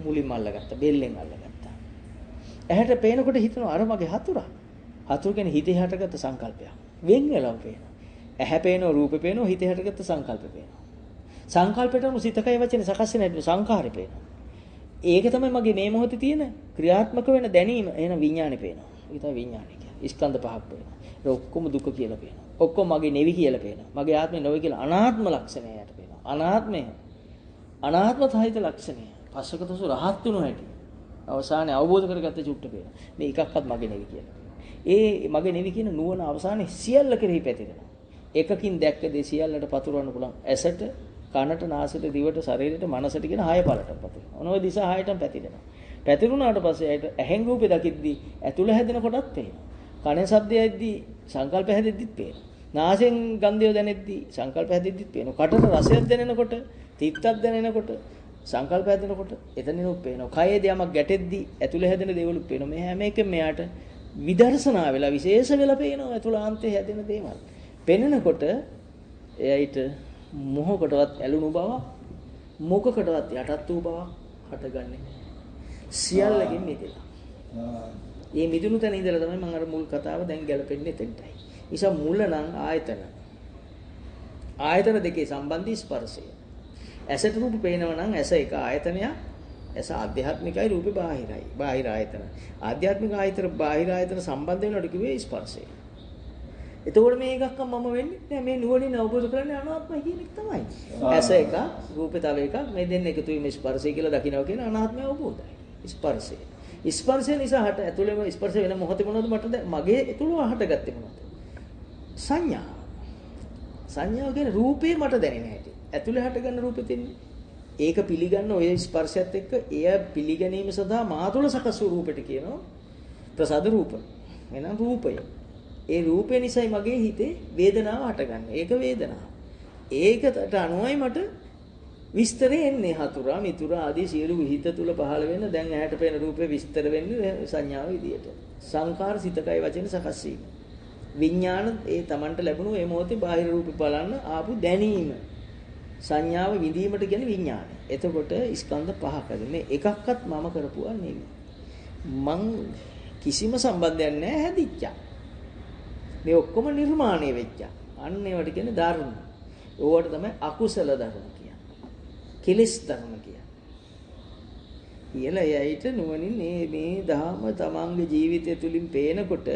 මුලින්ම අල්ලගත්තා, බෙල්ලෙන් අල්ලගත්තා. ඇහැට පේනකොට හිතනවා අර මගේ හතුරා. හතුරු කියන්නේ හිතේ හටගත්ත සංකල්පයක්. වෙන් වෙලා පේනවා. ඇහැ පේනවා, රූපේ පේනවා, හිතේ හටගත්ත සංකල්ප පේනවා. සංකල්පයට අනුව සිතකය වචනේ සකස් වෙන සංඛාරේ පේනවා. ඒක තමයි මගේ මේ මොහොතේ තියෙන ක්‍රියාත්මක වෙන දැනීම. එහෙනම් විඥානේ පේනවා. ඒක තමයි විඥානේ කියන්නේ. ස්කන්ධ පහක් පේනවා. ඒක ඔක්කොම දුක කියලා පේනවා. ඔක්කොම මගේ නෙවි කියලා පේනවා. මගේ ආත්මේ නොවේ කියලා අනාත්ම ලක්ෂණය යට පේනවා. අනාත්මය. අනාත්මතහිත ලක්ෂණය. පස්සකටසු රහත් වුණු හැටි. අවසානයේ අවබෝධ කරගත්ත චුට්ට පේනවා. මේ එකක්වත් මගේ නෙවි කියලා. ඒ මගේ නෙවි කියන නුවණ අවසානයේ සියල්ල කෙරෙහි පැතිරෙනවා. එකකින් දැක්ක දේ සියල්ලට පතුරවන්න පුළුවන්. ඇසට, කනට, නාසයට, දිවට, ශරීරයට, මනසට කියන 6 පළට පතුරනවා. ඔනෝයි දිසා 6ටම පැතිරෙනවා. පැතිරුණාට පස්සේ ඇයට ඇහෙන් රූපේ දකිද්දී ඇතුළ හැදෙන කොටත් පේනවා. කනෙන් ශබ්දය ඇද්දී සංකල්ප හැදෙද්දිත් පේනවා. නාසයෙන් ගන්ධය දැනෙද්දී සංකල්ප හැදෙද්දිත් පේනවා. කටට රසයක් දැනෙනකොට, තිත්තක් දැනෙනකොට, සංකල්ප හැදෙනකොට එතනිනුත් පේනවා. කයේදී යමක් ගැටෙද්දී ඇතුළ හැදෙන දේවලුත් පේනවා. මේ හැම එකම මෙයාට විදර්ශනා වෙලා විශේෂ වෙලා පේනවා. ඇතුළාන්තයේ හැදෙන දේවල්. පෙනෙනකොට එයිට මොහොකටවත් ඇලුණු බව, මොකකටවත් යටත් වූ බව හටගන්නේ නැහැ. සියල්ලකින් මිදෙලා. මේ මිදුණු තැන ඉඳලා තමයි මම අර මුල් කතාව දැන් ගැලපෙන්නේ එතෙන්ටයි. නිසා මුල නම් ආයතන. ආයතන දෙකේ සම්බන්ධී ස්පර්ශය. ඇසට රූප පේනවා නම් ඇස එක ආයතනයක්, ඇස ආධ්‍යාත්මිකයි රූපේ බාහිරයි. බාහිර ආයතන. ආධ්‍යාත්මික ආයතන බාහිර ආයතන සම්බන්ධ වෙනකොට කිව්වේ ස්පර්ශය. එතකොට මේ එකක්ම මම වෙන්නේ නැහැ. මේ නුවණින් අවබෝධ කරන්නේ අනාත්මයි කියන එක තමයි. ඇස එක, රූපේ තව එකක්. මේ දෙන්න එකතු වීම ස්පර්ශය කියලා දකිනවා කියන අනාත්මය අවබෝධයි. ස්පර්ශය. ස්පර්ශය නිසා හට ඇතුළේම ස්පර්ශ වෙන මොහොතේ මොනවද මට මගේ ඇතුළේ හටගත්තේ මොනවද? සංඥා. සංඥාව කියන්නේ රූපේ මට දැනෙන හැටි. ඇතුළේ හටගන්න රූපෙ තින්නේ. ඒක පිළිගන්න ඔය ස්පර්ශයත් එක්ක එය පිළිගැනීම සඳහා මා තුළ සකස් වූ රූපෙට කියනවා ප්‍රසාද රූප. එනම් රූපය. ඒ රූපේ නිසායි මගේ හිතේ වේදනාව හටගන්නේ. ඒක වේදනාව. ඒකට අනුවයි මට විස්තරේ එන්නේ හතුරා මිතුරා ආදී සියලු විහිත තුල පහළ වෙන දැන් ඇහැට පේන රූපේ විස්තර වෙන්නේ සංඥාව විදියට. සංකාර සිතකයි වචන සකස් වීම. විඥාන ඒ Tamanට ලැබුණු ඒ මොහොතේ බාහිර රූපේ බලන්න ආපු දැනීම. සංඥාව විඳීමට කියන්නේ විඥානය. එතකොට ස්කන්ධ පහකද මේ එකක්වත් මම කරපුවා නෙවෙයි. මං කිසිම සම්බන්ධයක් නැහැ හැදිච්චා. මේ ඔක්කොම නිර්මාණය වෙච්චා. අන්න ඒවට කියන්නේ ධර්ම. ඕවට තමයි අකුසල ධර්ම කියන්නේ. කෙලෙස් ධර්ම කියන්නේ. කියලා එයිට නුවණින් මේ ධර්ම තමන්ගේ ජීවිතය තුලින් පේනකොට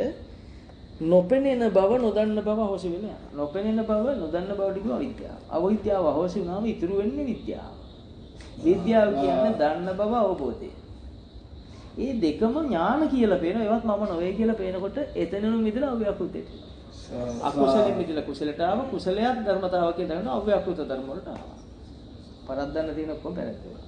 නොපෙනෙන බව නොදන්න බව අවශ්‍ය වෙනවා. නොපෙනෙන බව නොදන්න බවට කියනවා අවිද්‍යාව. අවිද්‍යාව අවශ්‍ය වුණාම ඉතුරු වෙන්නේ විද්‍යාව. විද්‍යාව කියන්නේ දන්න බව අවබෝධය. මේ දෙකම ඥාන කියලා පේනවා. ඒවත් මම නොවේ කියලා පේනකොට එතනනු මිදලා අව්‍යාකෘතයට. අකුසලෙන් මිදලා කුසලයට ආව කුසලයක් ධර්මතාවකේ දාන අව්‍යාකෘත ධර්ම වලට ආවා. පරද්දන්න තියෙන ඔක්කොම පැරද්දුවා.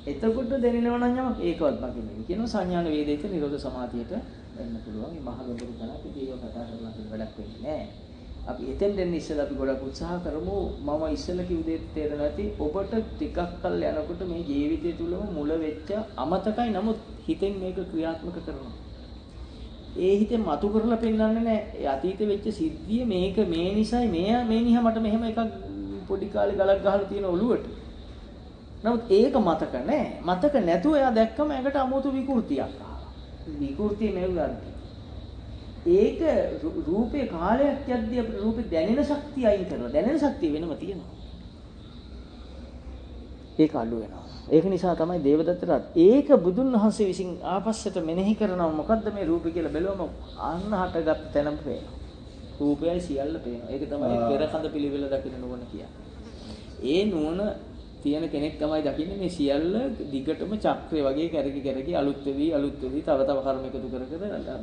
එතකොට දැනෙනව නම් යමක් ඒකවත් මගින් කියනවා සංඥාන වේදිත නිරෝධ සමාධියට වෙන්න පුළුවන්. මේ මහ ගොඩට ගන්න අපි දේව කතා කරලා වැඩක් වෙන්නේ නැහැ. අපි එතෙන් දෙන්න ඉස්සෙල්ලා අපි ගොඩක් උත්සාහ කරමු. මම ඉස්සෙල්ලා කිව් දෙයක් තේරෙන්නේ නැති ඔබට ටිකක් කල් යනකොට මේ ජීවිතය තුලම මුල වෙච්ච අමතකයි. නමුත් හිතෙන් මේක ක්‍රියාත්මක කරනවා. ඒ හිතේ මතු කරලා පෙන්නන්නේ නැහැ. අතීතේ වෙච්ච සිද්ධිය මේක මේ නිසයි මේ නිහා මට මෙහෙම එකක් පොඩි කාලේ ගලක් ගහලා තියෙන ඔළුවට. නමුත් ඒක මතක නැහැ. මතක නැතුව එයා දැක්කම ඒකට අමුතු විකෘතියක් ආවා. විකෘතිය නෙවෙයි. ඒක රූපේ කාලයක් යද්දී අපිට රූපේ දැනෙන ශක්තිය අයින් කරනවා. දැනෙන ශක්තිය වෙනම තියෙනවා. ඒක අඩු වෙනවා. ඒක නිසා තමයි දේවදත්තට ඒක බුදුන් වහන්සේ විසින් ආපස්සට මෙනෙහි කරනවා. මොකද්ද මේ රූපේ කියලා බැලුවම අන්න හටගත් තැනම පේනවා. රූපයයි සියල්ල පේනවා. ඒක තමයි පෙරකඳ පිළිවෙල දකින්න නුවණ කියන්නේ. ඒ නුවණ තියෙන කෙනෙක් තමයි දකින්නේ මේ සියල්ල දිගටම චක්‍රය වගේ කැරකි අලුත් වෙවි තව කර්ම එකතු කර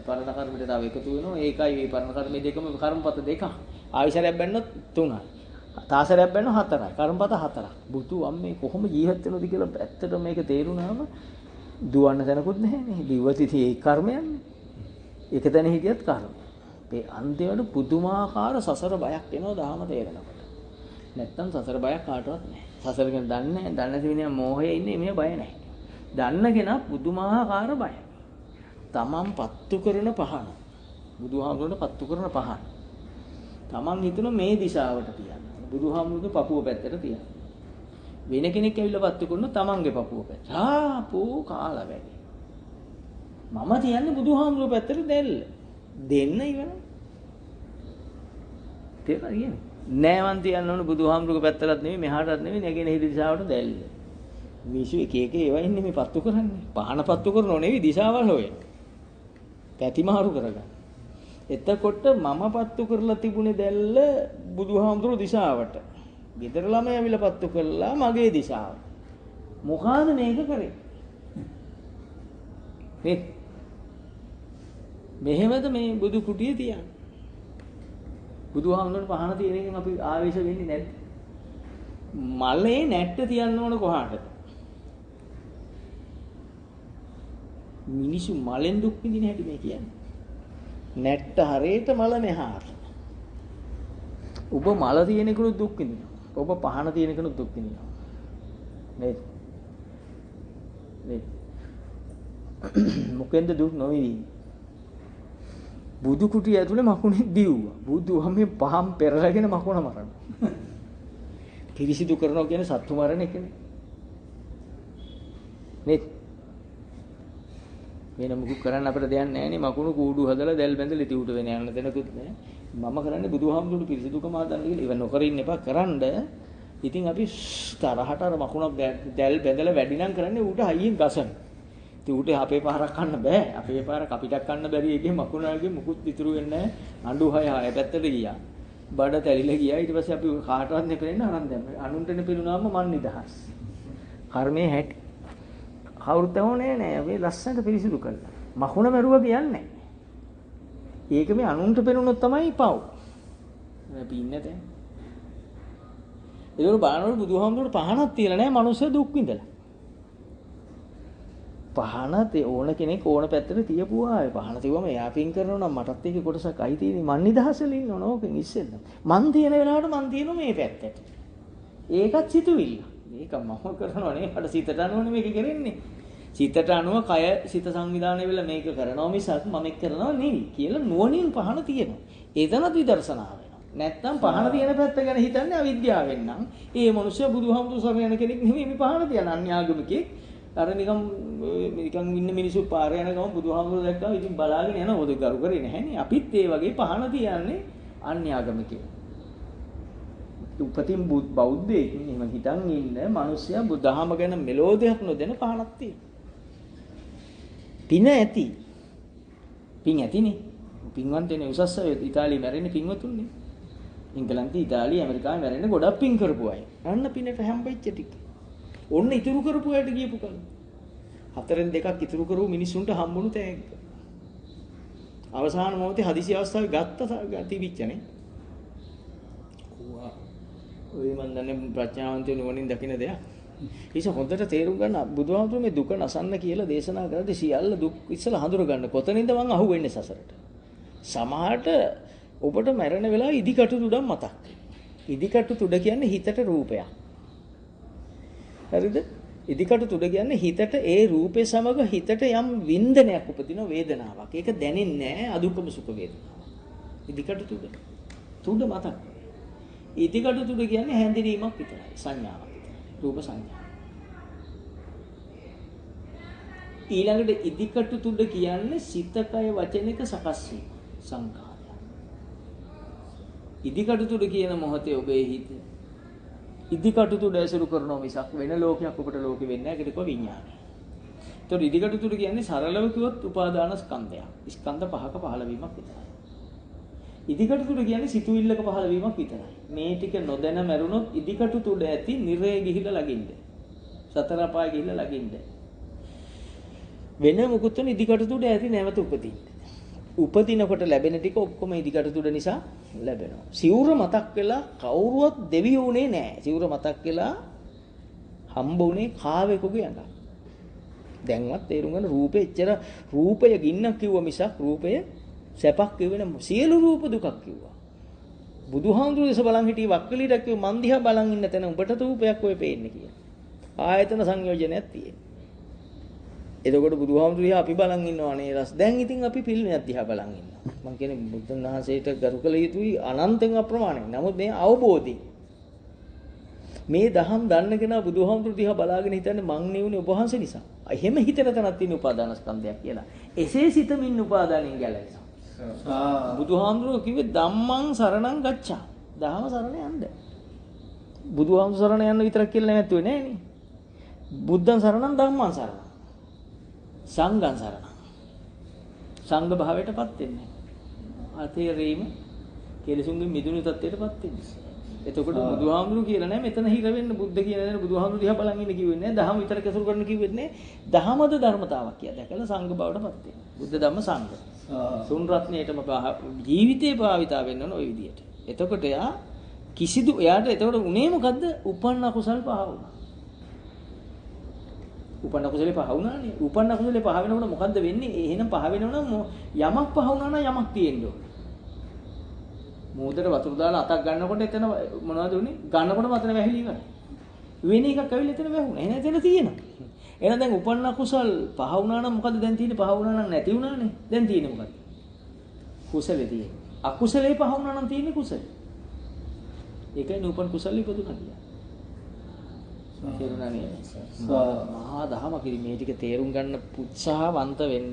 පරණ කර්මයට තව එකතු වෙනවා. ඒකයි මේ පරණ කර්ම දෙකම කර්මපත දෙකක්. ආයශරයක් බැන්නොත් 3යි. තාසරයක් බැන්නොත් 4යි. කර්මපත 4ක්. බුතු අම්මේ කොහොම ජීවත් වෙනවද කියලා ඇත්තටම මේක තේරුණාම දුවන්න තැනකුත් නැහැ නේ. දිවතිති ඒ කර්මයන්නේ. ඒක තැන හිටියත් කර්ම. මේ අන්තිමට පුදුමාකාර සසර බයක් එනවා ධාම තේරෙනකොට. නැත්තම් සසර බයක් කාටවත් නැහැ. සසර ගැන දන්නේ නැහැ. දන්නේ නැති මිනිහා මෝහයේ ඉන්නේ මේ බය නැහැ. දන්න කෙනා පුදුමාකාර බයයි. තමන් පත්තු කරන පහන. බුදුහාමුදුරනේ පත්තු කරන පහන. තමන් හිතන මේ දිශාවට තියන්න. බුදුහාමුදුරගේ පපුව පැත්තට තියන්න. වෙන කෙනෙක් ඇවිල්ලා පත්තු කරන තමන්ගේ පපුව පැත්ත. ආපෝ කාලා වැඩි. මම තියන්නේ බුදුහාමුදුර පැත්තට දෙන්න ඉවරයි. තේරුණාද? නෑවන් තියන්න ඕන බුදුහාමුදුරගේ පැත්තටත් නෙමෙයි මෙහාටත් නෙමෙයි නැගෙනහිර දිශාවට දැල්ල. මිනිස්සු එක ඒවා ඉන්නේ මේ පත්තු කරන්නේ. පහන පත්තු කරනෝ නෙවෙයි දිශාවල් හොයන. පැතිමාරු කරගන්න. එතකොට මම පත්තු කරලා තිබුණේ දැල්ල බුදුහාමුදුරු දිශාවට. ගෙදර ළමයි ඇවිල්ලා පත්තු කළා මගේ දිශාවට. මොකಾದ මේක කරේ? මෙහෙමද මේ බුදු කුටිය තියන්නේ? බුදුහාමුදුරන් පහන තියෙන එකෙන් අපි ආවේශ වෙන්නේ නැද්ද? මලේ නැට්ට තියන්න ඕන කොහාටද? මිනිස්සු මලෙන් දුක් විඳින හැටි මේ කියන්නේ. නැට්ට හරේට මල මෙහාට. ඔබ මල තියෙන කෙනෙකුට දුක් විඳිනවා. ඔබ පහන තියෙන කෙනෙකුට දුක් විඳිනවා. නේද? මොකෙන්ද දුක් නොවිඳින්නේ? බුදු කුටිය ඇතුලේ මකුණේ දිව්වා. බුදුහාමේ පහම් පෙරලගෙන මකුණ මරනවා. පිරිසිදු කරනවා කියන්නේ සත්තු මරණ එකනේ. නේද? වෙන මුකුත් කරන්න අපිට දෙයක් නැහැ නේ. මකුණු කූඩු හදලා දැල් බැඳලා ඉතිඋට වෙන යන්න දෙනකුත් නැහැ. මම කරන්නේ බුදුහාමුදුරුවෝ පිරිසිදුකම හදන්න කියලා. ඉව නොකර ඉන්න එපා කරන්න. ඉතින් අපි තරහට අර මකුණක් දැල් බැඳලා වැඩි නම් කරන්නේ ඌට හයියෙන් ගසන. ඉතින් ඌට අපේ පාරක් කන්න බෑ. අපේ පාර කපිටක් කන්න බැරි එකේ මකුණාගේ මුකුත් ඉතුරු වෙන්නේ නැහැ. අඬු හය පැත්තට ගියා. බඩ තැලිලා ගියා. ඊට පස්සේ අපි කාටවත් නෙපෙන්න අරන් දැම්මා. අනුන්ට නෙපෙනුනාම මන් නිදහස්. කර්මයේ හැටි. කවුරුත් ඕනේ නෑ. අපි ලස්සනට පිරිසිදු කළා. මකුණ මරුවා කියන්නේ. ඒක මේ අනුන්ට පෙනුනොත් තමයි පව්. අපි ඉන්නේ දැන්. ඒකෝ බලනකොට බුදුහාමුදුරුවෝ පහනක් තියලා නැහැ මනුස්සය දුක් විඳලා. පහන ඕන කෙනෙක් ඕන පැත්තට තියපුවා. පහන තියුවම එයා පින් කරනවා නම් මටත් ඒකේ කොටසක් අයිති තියෙන්නේ. මන් නිදහසෙල ඉන්නව නෝකෙන් ඉස්සෙල්ල. මන් තියෙන වෙලාවට මන් තියෙනවා මේ පැත්තට. ඒකත් සිතුවිල්ල. මේක මම කරනවා නේ. මට සිතට අනුවනේ මේක කරන්නේ. සිතට අනුව කය සිත සංවිධානය වෙලා මේක කරනවා මිසක් මම එක් කරනවා නෙවෙයි කියලා නුවණින් පහන තියෙනවා. එතනත් විදර්ශනාව. නැත්තම් පහන තියෙන පැත්ත ගැන හිතන්නේ අවිද්‍යාවෙන් නම් ඒ මනුස්සයා බුදුහාමුදුරු සරණ යන කෙනෙක් නෙමෙයි මේ පහන තියන අන්‍යාගමිකේ අර නිකන් ඉන්න මිනිස්සු පාරේ යන ගමන් බුදුහාමුදුරු දැක්කම ඉතින් බලාගෙන යනවා ඔද ගරු කරේ නැහැනේ අපිත් ඒ වගේ පහන තියන්නේ අන්‍යාගමිකේ උපතින් බෞද්ධයෙක් එහෙම හිතන් ඉන්න මනුස්සයා බුදුහාම ගැන මෙලෝදියක් නොදෙන පහනක් තියෙනවා පින් ඇතිනේ පින්වන්තනේ උසස් අය ඉතාලියේ මැරෙන්නේ පින්වතුන්නේ ඉංගලන්තේ ඉතාලියේ ඇමරිකාවේ මැරෙන්නේ ගොඩක් පින් කරපු අය. අන්න පිනට හැම්බෙච්ච ටික. ඔන්න ඉතුරු කරපු අයට ගියපු කල. 4න් 2ක් ඉතුරු කරපු මිනිස්සුන්ට හම්බුණු තෑග්ග. අවසාන මොහොතේ හදිසි අවස්ථාවේ තිබිච්චනේ. ඔය මන් දන්නේ ප්‍රඥාවන්තයෝ නුවණින් දකින්න දෙයක්. ඒක හොඳට තේරුම් ගන්න බුදුහාමුදුරුවෝ මේ දුක නසන්න කියලා දේශනා කරද්දී සියල්ල දුක් ඉස්සලා හඳුර ගන්න. කොතනින්ද මං අහුවෙන්නේ සසරට? සමහරට ඔබට මැරෙන වෙලාව ඉදිකටු තුඩක් මතක්. ඉදිකටු තුඩ කියන්නේ හිතට රූපයක්. හරිද? ඉදිකටු තුඩ කියන්නේ හිතට ඒ රූපේ සමග හිතට යම් වින්දනයක් උපදින වේදනාවක්. ඒක දැනෙන්නේ නැහැ අදුක්කම සුඛ වේදනාවක්. ඉදිකටු තුඩ. තුඩ මතක්. ඉදිකටු තුඩ කියන්නේ හැඳිනීමක් විතරයි. සංඥාවක් විතරයි. රූප සංඥා. ඊළඟට ඉදිකටු තුඩ කියන්නේ සිත කය වචනික සකස් වීම. සංකාරය. ඉදිකටු තුඩ කියන මොහොතේ ඔබේ හිත ඉදිකටු තුඩ ඇසුරු කරනවා මිසක් වෙන ලෝකයක් ඔබට ලෝකෙ වෙන්නේ නැහැ. ඒකට කිව්ව විඥානය. ඒතකොට ඉදිකටු තුඩ කියන්නේ සරලව කිව්වොත් උපාදාන ස්කන්ධයක්. ස්කන්ධ පහක පහළ වීමක් විතරයි. ඉදිකටු තුඩ කියන්නේ සිතුවිල්ලක පහළ වීමක් විතරයි. මේ ටික නොදැන මැරුණොත් ඉදිකටු තුඩ ඇති නිරේ ගිහිලා ලගින්න. සතර අපාය ගිහිලා ලගින්න. වෙන මොකුත් වෙන ඉදිකටු තුඩ ඇති නැවත උපදින්න. උපදිනකොට ලැබෙන ටික ඔක්කොම ඉදිකටු තුඩ නිසා ලැබෙනවා. සිවුර මතක් වෙලා කවුරුවත් දෙවියෝ උනේ නැහැ. සිවුර මතක් වෙලා හම්බ උනේ කාවෙකුගේ ඇඟක්. දැන්වත් තේරුම් ගන්න රූපේ එච්චර රූපය ගින්නක් කිව්ව මිසක් රූපය සැපක් කිව්වේ නෑ. සියලු රූප දුකක් කිව්වා. බුදුහාමුදුරුවෝ දේශ බලන් හිටියේ වක්කලීට කිව්ව මන් දිහා බලන් ඉන්න තැන උඹට රූපයක් ඔය පේන්නේ කියලා. ආයතන සංයෝජනයක් තියෙනවා. එතකොට බුදුහාමුදුරුවෝ අපි බලන් ඉන්නවා නේ රස. දැන් ඉතින් අපි පිළිමයක් දිහා බලන් ඉන්නවා. මම කියන්නේ බුදුන් වහන්සේට ගරු කළ යුතුයි අනන්තෙන් අප්‍රමාණයි. නමුත් මේ අවබෝධي මේ දහම් දන්න කෙනා බුදුහාමුදුරුවෝ දිහා බලාගෙන හිතන්නේ මං නෙවුනේ ඔබ වහන්සේ නිසා. එහෙම හිතන තැනක් තියෙන උපාදානස්කන්ධයක් කියලා. එසේ සිතමින් උපාදානෙන් ගැලවෙනවා. බුදුහාමුදුරුවෝ කිව්වේ ධම්මං සරණං ගච්ඡා. දහම සරණ යන්න. බුදුහාමුදුරුවෝ සරණ යන්න විතරක් කියලා නැවතුනේ නෑනේ. බුද්ධං සරණං ධම්මං සරණං. සංඝං සරණං. සංඝ භාවයටපත් වෙන්නේ. අතේරීම කෙලෙසුන්ගෙන් මිදුණු තත්ත්වයටපත් වෙන්නේ. එතකොට බුදුහාමුදුරුවෝ කියලා නෑ මෙතන හිර වෙන්න බුද්ධ කියන දේ බුදුහාමුදුරුවෝ දිහා බලන් ඉන්න කිව්වෙත් නෑ. දහම විතර කසුරු කරන්න කිව්වෙත් නෑ. දහමද ධර්මතාවක් කියලා දැකලා සංඝ භාවයටපත් වෙන්නේ. බුද්ධ ධම්ම සංඝ. සුන් රත්නයේටම ජීවිතේ භාවිතා වෙන්න ඕන ওই විදියට. එතකොට එයාට එතකොට උනේ මොකද්ද? උපන්න කුසල් පහ වුණා. උපන්න කුසලේ පහ වුණානේ. උපන්න කුසලේ පහ වෙනකොට මොකද්ද වෙන්නේ? එහෙනම් පහ වෙනවනම් යමක් පහ වුණා නම් යමක් තියෙන්න ඕන. මෝදර වතුර දාලා අතක් ගන්නකොට එතන මොනවද උනේ? ගන්නකොට මතන වැහිලි ඉවරයි. වෙන එකක් ඇවිල්ලා එතන වැහුණා. එහෙනම් එතන තියෙනවා. එහෙනම් දැන් උපන්න කුසල් පහ වුණා නම් මොකද්ද දැන් තියෙන්නේ? පහ වුණා නම් නැති වුණානේ. දැන් තියෙන්නේ මොකද්ද? කුසලේ තියෙන්නේ. අකුසලේ පහ වුණා නම් තියෙන්නේ කුසල. ඒකයි නූපන් කුසල් ඉපදුණා කියන්නේ. තේරුණා නේද? මහා දහම කිරි මේ ටික තේරුම් ගන්න උත්සාහවන්ත වෙන්න.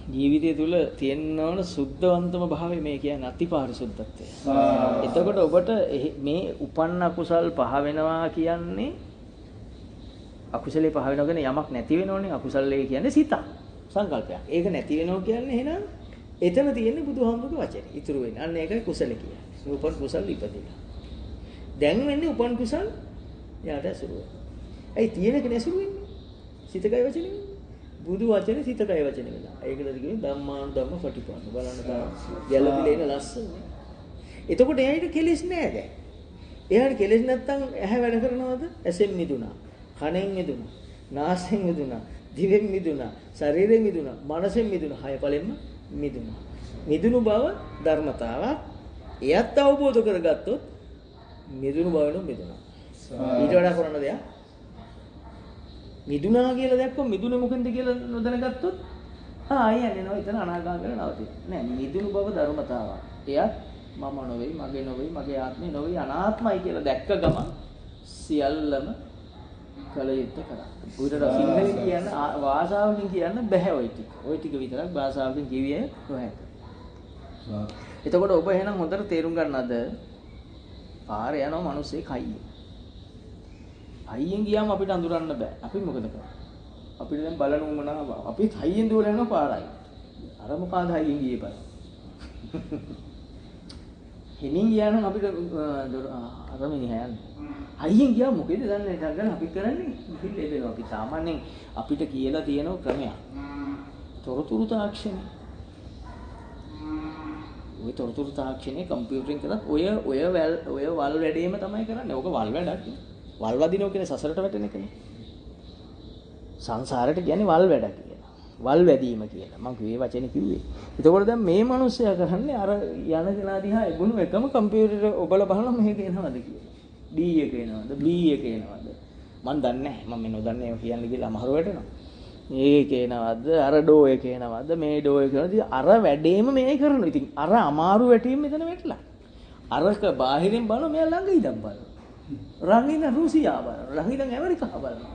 ජීවිතය තුළ තියෙන්න ඕන සුද්ධවන්තම භාවය මේ කියන්නේ අතිපාරිශුද්ධත්වය. එතකොට ඔබට මේ උපන්න අකුසල් පහ වෙනවා කියන්නේ අකුසලේ පහ වෙනවා කියන්නේ යමක් නැති වෙනෝනේ. අකුසලයේ කියන්නේ සිත සංකල්පයක්. ඒක නැති වෙනවා කියන්නේ එහෙනම් එතන තියෙන්නේ බුදුහාමුදුරුගේ වචනේ. ඉතුරු වෙන්නේ. අන්න ඒකයි කුසල කියන්නේ. උපන් කුසල් ඉපදිලා. දැන් වෙන්නේ උපන් කුසල් යාට ඇසුරු වෙනවා. ඇයි තියෙනක නැසුරු වෙන්නේ? සිතකයි වචනේ. බුදු වචනේ සිතකයි වචනේ වෙලා. ඒකද කියන්නේ ධම්මානුධම්ම පටිපන්න. බලන්න තාම ගැළපිලා ඉන ලස්සන. එතකොට එයාට කෙලෙස් නෑ දැන්. එයාට කෙලෙස් නැත්තම් ඇහැ වැඩ කරනවද? ඇසෙන් මිදුණා. කනෙන් මිදුණා. නාසයෙන් මිදුණා. දිවෙන් මිදුණා. ශරීරයෙන් මිදුණා. මනසෙන් මිදුණා. හය පළෙන්ම මිදුණා. මිදුණු බව ධර්මතාවක්. එයත් අවබෝධ කරගත්තොත් මිදුණු බවනො මිදුණා. ඊට වඩා කරන්න දෙයක් මිදුණා කියලා දැක්කොත් මිදුනේ මොකෙන්ද කියලා නොදැනගත්තොත් ආයෙ යනවා එතන අනාගාම කරලා නවතින. නෑ මිදුණු බව ධර්මතාවක්. එයත් මම නොවේ, මගේ නොවේ, මගේ ආත්මේ නොවේ අනාත්මයි කියලා දැක්ක ගමන් සියල්ලම කල යුත්තේ කරා. උඩට සිංහලෙන් කියන්න භාෂාවකින් කියන්න බෑ ওই ටික. ওই ටික විතරක් භාෂාවකින් කිවිය නොහැක. එතකොට ඔබ එහෙනම් හොඳට තේරුම් ගන්නද පාරේ යනවා මිනිස්සෙක් හයියෙන්. හයියෙන් ගියාම අපිට අඳුරන්න බෑ. අපි මොකද කරන්නේ? අපිට දැන් බලන උමනාව. අපි හයියෙන් දුවලා යනවා පාරයි. අර මොකද හයියෙන් ගියේ පාර. හෙනින් ගියා නම් අපිට අර මිනිහා යන්නේ. හයියෙන් ගියා මොකද දන්නේ නැහැ. අපි කරන්නේ ඉතින් දෙනවා. අපි සාමාන්‍යයෙන් අපිට කියලා තියෙන ක්‍රමයක්. තොරතුරු තාක්ෂණය. ඔය තොරතුරු තාක්ෂණය කම්පියුටරින් කරත් ඔය වල් වැඩේම තමයි කරන්නේ. ඕක වල් වැඩක්. වල් වදිනවා කියන්නේ සසරට වැටෙන එකනේ. සංසාරයට කියන්නේ වල් වැඩ කියලා. වල් වැදීම කියලා. මම මේ වචනේ කිව්වේ. එතකොට දැන් මේ මිනිස්සයා කරන්නේ අර යන කෙනා දිහා එගුණු එකම කම්පියුටරේ ඔබලා බලනවා මේක එනවද කියලා. D එක එනවද? B එක එනවද? මම දන්නේ නැහැ. මම මේ නොදන්නේ ඒවා කියන්නේ කියලා අමාරු වැටෙනවා. මේක එනවද? අර ඩෝ එක එනවද? මේ ඩෝ එක එනවද? අර වැඩේම මේ කරනවා. ඉතින් අර අමාරු වැටීම මෙතන වැටලා. අරක බාහිරින් බලනවා මෙයා ළඟ ඉඳන් බලනවා. රංගින රුසියා බලනවා. රංගින ඇමරිකා බලනවා.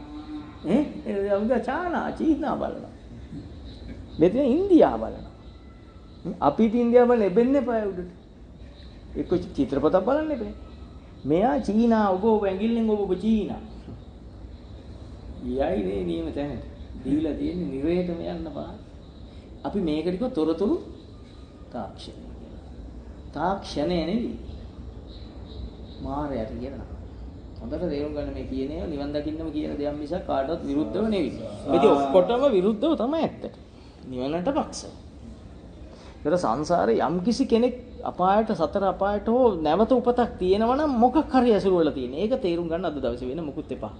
අපි චීනා බලනවා. මෙතන ඉන්දියා බලනවා. අපිට ඉන්දියාව බලන්න එබෙන්නේ පාය උඩට. එක්ක චිත්‍රපටයක් බලන්න එපේ. මෙයා චීනා ඔබ ඇඟිල්ලෙන් ඔබ චීනා. යයි නේ නියම තැනට. දීලා තියෙන්නේ නිරේතම යන්න බෑ. අපි මේකට කිව්ව තොරතුරු තාක්ෂණය කියලා. තාක්ෂණය නෙවෙයි. මායයට කියනවා. හොඳට තේරුම් ගන්න මේ කියන ඒවා නිවන් දකින්නම කියන දෙයක් මිසක් කාටවත් විරුද්ධව නෙවෙයි. මේක ඔක්කොටම විරුද්ධව තමයි ඇත්තට. නිවනට පක්ෂ. ඒතර සංසාරේ යම් කිසි කෙනෙක් අපායට සතර අපායට හෝ නැවත උපතක් තියෙනවා නම් මොකක් හරි ඇසුරු වෙලා තියෙන. ඒක තේරුම් ගන්න අද දවසේ වෙන මොකුත් එපා.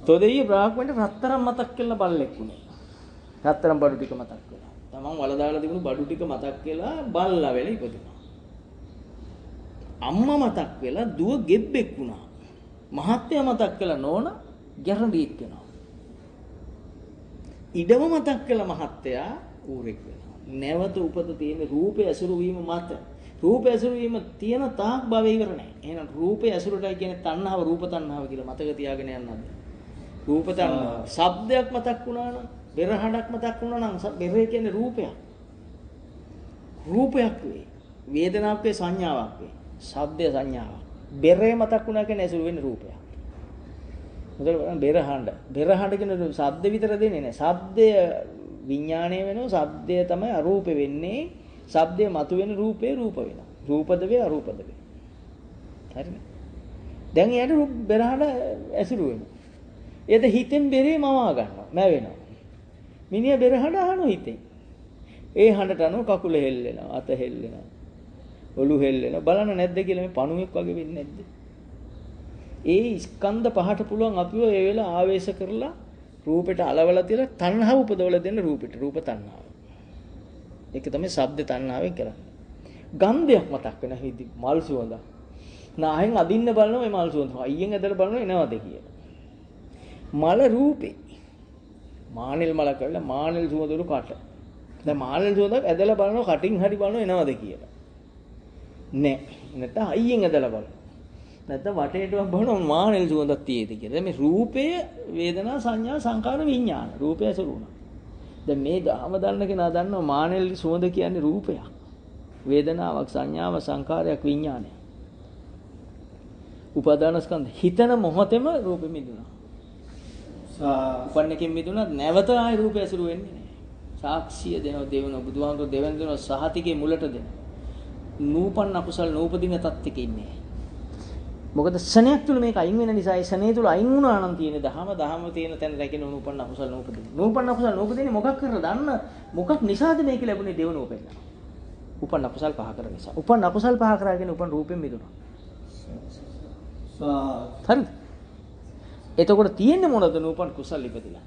තොදෙය බ්‍රාහ්මණයට රත්තරන් මතක් කියලා බල්ලෙක් වුණේ. රත්තරන් බඩු ටික මතක් වෙලා. තමන් වල දාලා තිබුණු බඩු ටික මතක් වෙලා බල්ලා වෙලා ඉපදුණා. අම්මා මතක් වෙලා දුව ගෙබ්බෙක් වුණා. මහත්ය මතක් කළා නෝන ගැරඬියෙක් වෙනවා. ඉඩම මතක් කළා මහත්යා ඌරෙක් වෙනවා. නැවත උපත තියෙන රූපේ ඇසුරු වීම මත. රූපේ ඇසුරු වීම තියෙන තාක් භවය ඉවර නැහැ. එහෙනම් රූපේ ඇසුරටයි කියන්නේ තණ්හාව රූප තණ්හාව කියලා මතක තියාගෙන යන්නද. රූප තණ්හාව. ශබ්දයක් මතක් වුණා නම්, බෙරහඩක් මතක් වුණා නම් බෙරේ කියන්නේ රූපයක්. රූපයක් වේ. වේදනාවක් වේ සංඥාවක් වේ. ශබ්දය සංඥාවක්. බෙරේ මතක් වුණා කියන්නේ ඇසුරු වෙන්නේ රූපයක්. මොකද බලන්න බෙරහඬ. බෙරහඬ කියන්නේ ශබ්ද විතර දෙන්නේ නැහැ. ශබ්දය විඥාණය වෙනවා. ශබ්දය තමයි අරූප වෙන්නේ. ශබ්දය මතුවෙන රූපේ රූප වෙනවා. රූපද වේ අරූපද වේ. හරිනේ. දැන් යාට බෙරහඬ ඇසුරු වෙනවා. එද හිතෙන් බෙරේ මවා ගන්නවා. මැවෙනවා. මිනිහා බෙරහඬ අහනවා හිතෙන්. ඒ හඬට අනුව කකුල හෙල්ලෙනවා, අත හෙල්ලෙනවා. ඔලු හෙල්ලෙනවා. බලන්න නැද්ද කියලා මේ පණුවෙක් වගේ වෙන්නේ නැද්ද? ඒ ස්කන්ධ පහට පුළුවන් අපිව ඒ වෙලාව ආවේශ කරලා රූපෙට අලවලා තියලා තණ්හාව උපදවලා දෙන්න රූපෙට. රූප තණ්හාව. ඒක තමයි ශබ්ද තණ්හාවෙන් කරන්නේ. ගන්ධයක් මතක් වෙන හිදි මල් සුවඳ. නාහෙන් අදින්න බලනවා මේ මල් සුවඳ. අයියෙන් ඇදලා බලනවා එනවද කියලා. මල රූපේ. මානෙල් මල කරලා මානෙල් සුවඳවල කට. දැන් මානෙල් සුවඳක් ඇදලා බලනවා කටින් හරි බලනවා එනවද කියලා. නෑ. නැත්නම් අයියෙන් ඇදලා බලනවා. නැත්නම් වටේටම බලනවා මානෙල් සුවඳක් තියෙද කියලා. දැන් මේ රූපය වේදනා සංඥා සංකාර විඥාන රූපය ඇසුරු වුණා. දැන් මේ ධහම දන්න කෙනා දන්නවා මානෙල් සුවඳ කියන්නේ රූපයක්. වේදනාවක්, සංඥාවක්, සංකාරයක්, විඥානයක්. උපාදානස්කන්ධ හිතන මොහොතේම රූපෙ මිදුණා. උපන්නකින් මිදුණා නැවත ආයි රූපය ඇසුරු වෙන්නේ නැහැ. සාක්ෂිය දෙනවා දෙවන බුදුහාමුදුරුවෝ දෙවන දෙනවා සහතිකේ මුලට දෙන. නූපන්න අකුසල් නූපදින තත්ත්වෙක ඉන්නේ. මොකද ශණයක් තුල මේක අයින් වෙන නිසා ඒ ශණේ තුල අයින් වුණා නම් තියෙන දහම තියෙන තැන රැකෙන නූපන්න අකුසල් නූපදින. නූපන්න අකුසල් නූපදින්නේ මොකක් කරලා දන්න මොකක් නිසාද මේක ලැබුණේ දෙවන උපෙන්න. උපන්න අකුසල් පහ කර නිසා. උපන්න අකුසල් පහ කරගෙන උපන් රූපෙන් මිදුණා. හරිද? එතකොට තියෙන්නේ මොනවද නූපන් කුසල් ඉපදිලා.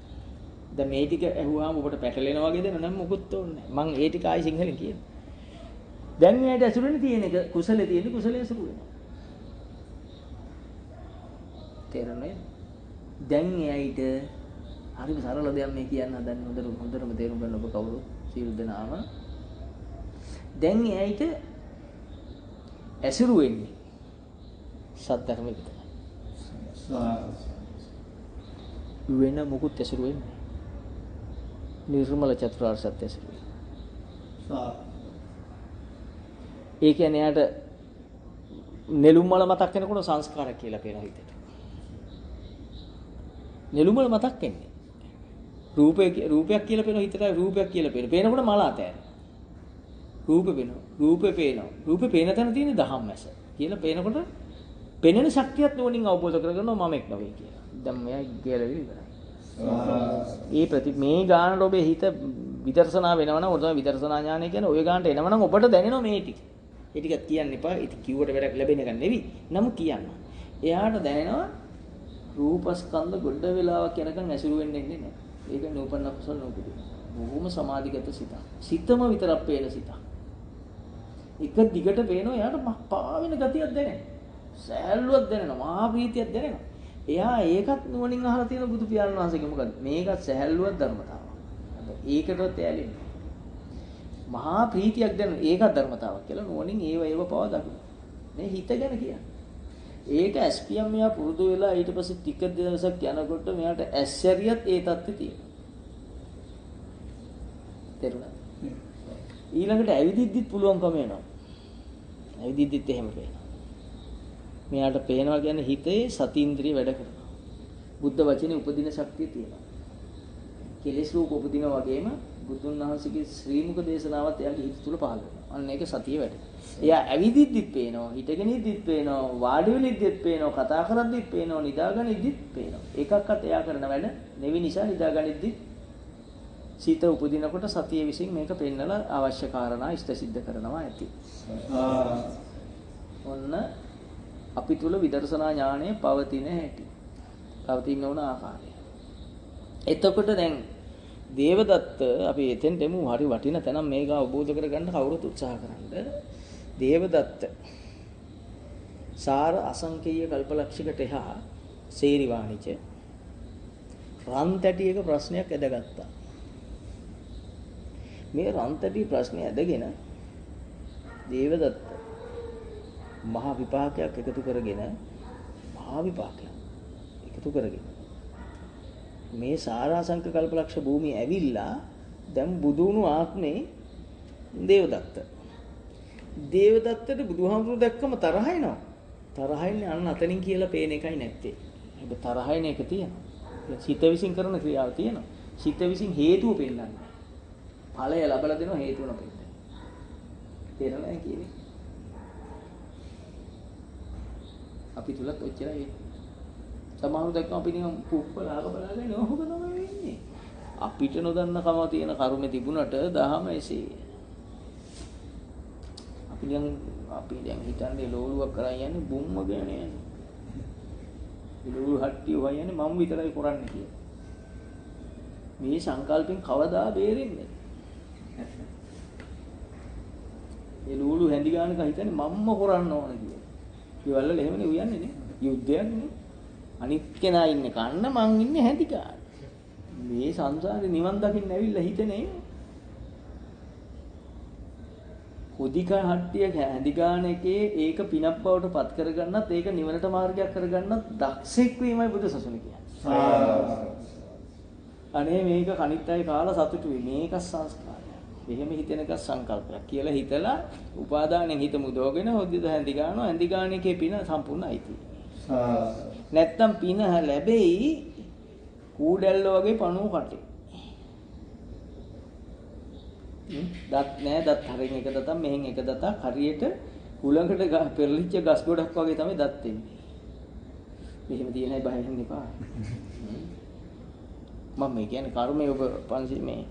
දැන් මේ ටික ඇහුවාම ඔබට පැටලෙනා වගේ දෙන නම් මොකුත් ඕනේ නැහැ. මම ඒ ටික ආයි සිංහලෙන් කියනවා. දැන් මෙයාට ඇසුරෙන්නේ තියෙන එක කුසලයේ තියෙන කුසලයේ ඇසුරු වෙනවා. තේරෙන්නේ? දැන් එයිට හරිම සරල දෙයක් මේ කියන්න හදන්නේ හොඳටම තේරුම් ගන්න ඔබ කවුරු සීල දනාම. දැන් එයිට ඇසුරු වෙන්නේ සත්‍යධර්ම විතරයි. වෙන මොකුත් ඇසුරු වෙන්නේ නිර්මල චතුරාර්ය සත්‍ය ඇසුරු වෙන්නේ. ඒ කියන්නේ යාට නෙළුම් මල මතක් වෙනකොට සංස්කාරයක් කියලා පේනවා හිතට. නෙළුම් මල මතක් වෙන්නේ. රූපයක් කියලා පේනවා හිතට රූපයක් කියලා පේනවා. පේනකොට මල අතෑර. රූපේ පේනවා. රූපේ පේනවා. රූපේ පේන තැන තියෙන ධම්මැස. කියලා පේනකොට පෙනෙන ශක්තියත් නෝනින් අවබෝධ කරගන්නවා මමෙක් නෙවෙයි කියලා. දැන් මෙයා කියලා ඉවරයි. මේ ගානට ඔබේ හිත විදර්ශනා වෙනවා නම් ඔය තමයි විදර්ශනා ඥානය කියන්නේ. ඔය ගානට එනවා නම් ඔබට දැනෙනවා මේ ටික. ඒ ටික කියන්න එපා. ඒක කිව්වට වැඩක් ලැබෙන එක නෙවෙයි. නමුත් කියන්න. එයාට දැනෙනවා රූපස්කන්ධ ගොඩ වෙලාවක් යනකම් ඇසුරු වෙන්නේ නැහැ. ඒක නූපන්න කුසල නූපදී. බොහොම සමාධිගත සිත. සිතම විතරක් පේන සිත. එක දිගට පේනවා එයාට පාවෙන ගතියක් දැනෙනවා. සෑල්ලුවක් දැනෙනවා. මහා ප්‍රීතියක් දැනෙනවා. එයා ඒකත් නුවණින් අහලා තියෙන බුදු පියාණන් වහන්සේගේ මොකද? මේකත් සෑල්ලුවක් ධර්මතාවක්. ඒකටවත් ඇලෙන්නේ. මහා ප්‍රීතියක් දැනෙන ඒකත් ධර්මතාවක් කියලා නුවණින් ඒව පව දකින්න. මේ හිත ගැන කියන්නේ. ඒක ඇස්පියම් මෙයා පුරුදු වෙලා ඊට පස්සේ ටික දවසක් යනකොට මෙයාට ඇස්සරියත් ඒ தත්ති තියෙනවා. තේරුණාද? ඊළඟට ඇවිදිද්දිත් පුළුවන්කම එනවා. ඇවිදිද්දිත් එහෙම පේනවා. මෙයාට පේනවා කියන්නේ හිතේ සතීන්ද්‍රිය වැඩ කරනවා. බුද්ධ වචනේ උපදින ශක්තිය තියෙනවා. කෙලෙස් රූප උපදින වගේම බුදුන් වහන්සේගේ ශ්‍රී මුඛ දේශනාවත් එයාගේ හිත තුල පහළ වෙනවා. අන්න ඒක සතිය වැඩ. එයා ඇවිදිද්දිත් පේනවා, හිටගෙන ඉද්දිත් පේනවා, වාඩි වෙලිද්දිත් පේනවා, කතා කරද්දිත් පේනවා, නිදාගනිද්දිත් පේනවා. එකක්වත් එයා කරන වැඩ නෙවෙයි නිසා නිදාගනිද්දිත් සීත උපදිනකොට සතිය විසින් මේක පෙන්නලා අවශ්‍ය කාරණා ඉෂ්ට සිද්ධ කරනවා ඇති. ඔන්න අපි තුල විදර්ශනා ඥානය පවතින හැටි. පවතින ඕන ආකාරය. එතකොට දැන් දේවදත්ත අපි එතෙන්ට එමු හරි වටින තැන මේක අවබෝධ කරගන්න කවුරුත් උත්සාහ කරන්න. දේවදත්ත සාර අසංකේය කල්පලක්ෂයකට එහා සේරි වාණිජ රන් තැටියක ප්‍රශ්නයක් ඇදගත්තා. මේ රන් තැටි ප්‍රශ්නේ ඇදගෙන දේවදත්ත මහා විපාකයක් එකතු කරගෙන මේ සාරාසංක කල්පලක්ෂ භූමිය ඇවිල්ලා දැන් බුදුණු ආත්මේ දේවදත්තට බුදුහාමුදුරුවෝ දැක්කම තරහ එනවා. තරහ එන්නේ අන්න අතනින් කියලා පේන එකයි නැත්තේ. ඒක තරහ එන එක තියෙනවා. සිත විසින් කරන ක්‍රියාව තියෙනවා. සිත විසින් හේතුව පෙන්නන්නේ. ඵලය ලැබලා දෙනවා හේතුව නොපෙන්නන්නේ. තේරෙනවද කියන්නේ? අපි තුලත් ඔච්චරයි. සමහරව දැක්කම අපි නිකන් කුප්පලාක බලාගෙන ඕක තමයි වෙන්නේ. අපිට නොදන්න කම තියෙන කර්මෙ තිබුණට දහම එසේ. අපි දැන් හිතන්නේ ලෝලුවක් කරන් යන්නේ බුම්ම ගෑන යන්නේ. ලෝලු හට්ටිය හොයන්නේ මම විතරයි කරන්නේ කියලා. මේ සංකල්පෙන් කවදා බේරෙන්නේ? ඒ ලෝලු හැඳි ගන්නක හිතන්නේ මම්ම කරන්න ඕන කියලා. ඒවල එහෙමනේ උයන්නේ නේ. යුද්ධයක් නේ. අනිත් කෙනා ඉන්නේ කන්න මං ඉන්නේ හැඳි ගන්න. මේ සංසාරේ නිවන් දකින්න ඇවිල්ලා හිතනේ. හොදික හට්ටිය හැඳි ගන්න එකේ ඒක පිනක් බවට පත් කරගන්නත් ඒක නිවනට මාර්ගයක් කරගන්නත් දක්ෂෙක් වීමයි බුදු සසුන කියන්නේ. අනේ මේක කනිත් අය කාලා සතුටු වෙයි. මේක සංස්කාරයක්. එහෙම හිතෙන එක සංකල්පයක් කියලා හිතලා උපාදානෙන් හිත මුදවගෙන හොද්දද හැඳි ගන්නවා. හැඳි ගන්න එකේ පින සම්පූර්ණයි තියෙන්නේ. නැත්තම් පින ලැබෙයි කූඩැල්ල වගේ පණුව කටේ. දත් නෑ දත් හරින් එක දතක් මෙහෙන් එක දතක් හරියට කුලඟට පෙරලිච්ච ගස් ගොඩක් වගේ තමයි දත් එන්නේ. මෙහෙම තියෙනයි බය වෙන්න එපා. මම මේ කියන්නේ කර්මය ඔබ පන්සි මේ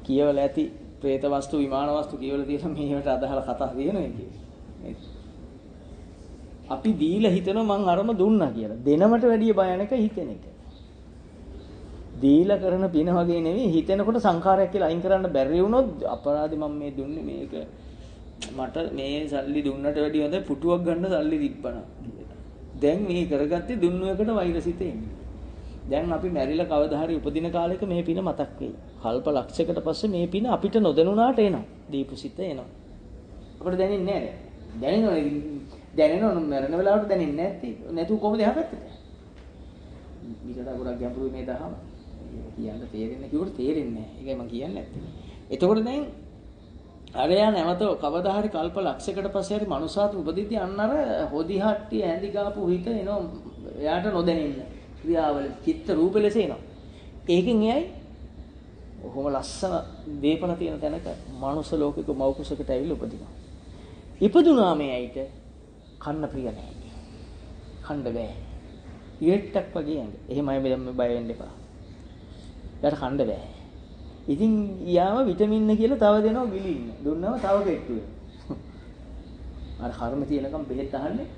කියවල ඇති പ്രേත වස්තු විමාන වස්තු කියවල තියෙන මේවට අදහලා කතා තියෙනවා කියන්නේ. අපි දීලා හිතනවා මං අරම දුන්නා කියලා. දෙනමට වැඩිය භයානක හිතෙන එක. දීලා කරන පින වගේ නෙවෙයි හිතෙනකොට සංඛාරයක් කියලා අයින් කරන්න බැරි වුණොත් අපරාධි මම මේ දුන්නේ මේක මට මේ සල්ලි දුන්නට වැඩිය හොඳ පුටුවක් ගන්න සල්ලි තිබ්බනා. දැන් මේ කරගත්තේ දුන්නු එකට වෛරසිත එන්නේ. දැන් අපි මැරිලා කවදා හරි උපදින කාලෙක මේ පින මතක් වෙයි. කල්ප ලක්ෂයකට පස්සේ මේ පින අපිට නොදැනුණාට එනවා. දීපුසිත එනවා. අපිට දැනෙන්නේ නැහැ. දැනෙනවනේ මරණ වෙලාවට දැනෙන්නේ නැත්තේ. නැතු කොහොමද යහපැත්තට? ඊට ගොඩක් ගැඹුරුයි මේ දහම. කියන්න තේරෙන්නේ කිව්වට තේරෙන්නේ නැහැ. ඒකයි මම කියන්නේ නැත්තේ. එතකොට දැන් අරයා නැවත කවදා හරි කල්ප ලක්ෂයකට පස්සේ හරි මනුසාත් උපදිද්දී අන්න අර හොදි හට්ටි ඇඳි ගාපු හිත එනවා. එයාට නොදැනෙන්නේ. ක්‍රියාවල චිත්ත රූප ලෙස එනවා. ඒකෙන් එයයි ඔහොම ලස්සන දීපන තියෙන තැනක මනුස්ස ලෝකෙක මව් කුසකට ඇවිල්ලා උපදිනවා. ඉපදුනා මේ ඇයිට කන්න ප්‍රිය නැහැ. කන්න බෑ. ඉරට්ටක් වගේ ඇඟ. එහෙමයි මේ බය වෙන්න එපා. යාට කන්න බෑ. ඉතින් යාම විටමින් කියලා තව දෙනවා ගිලින්න. දුන්නම තව කෙට්ටු වෙනවා. අර කර්ම තියෙනකම් බෙහෙත් අහන්නේ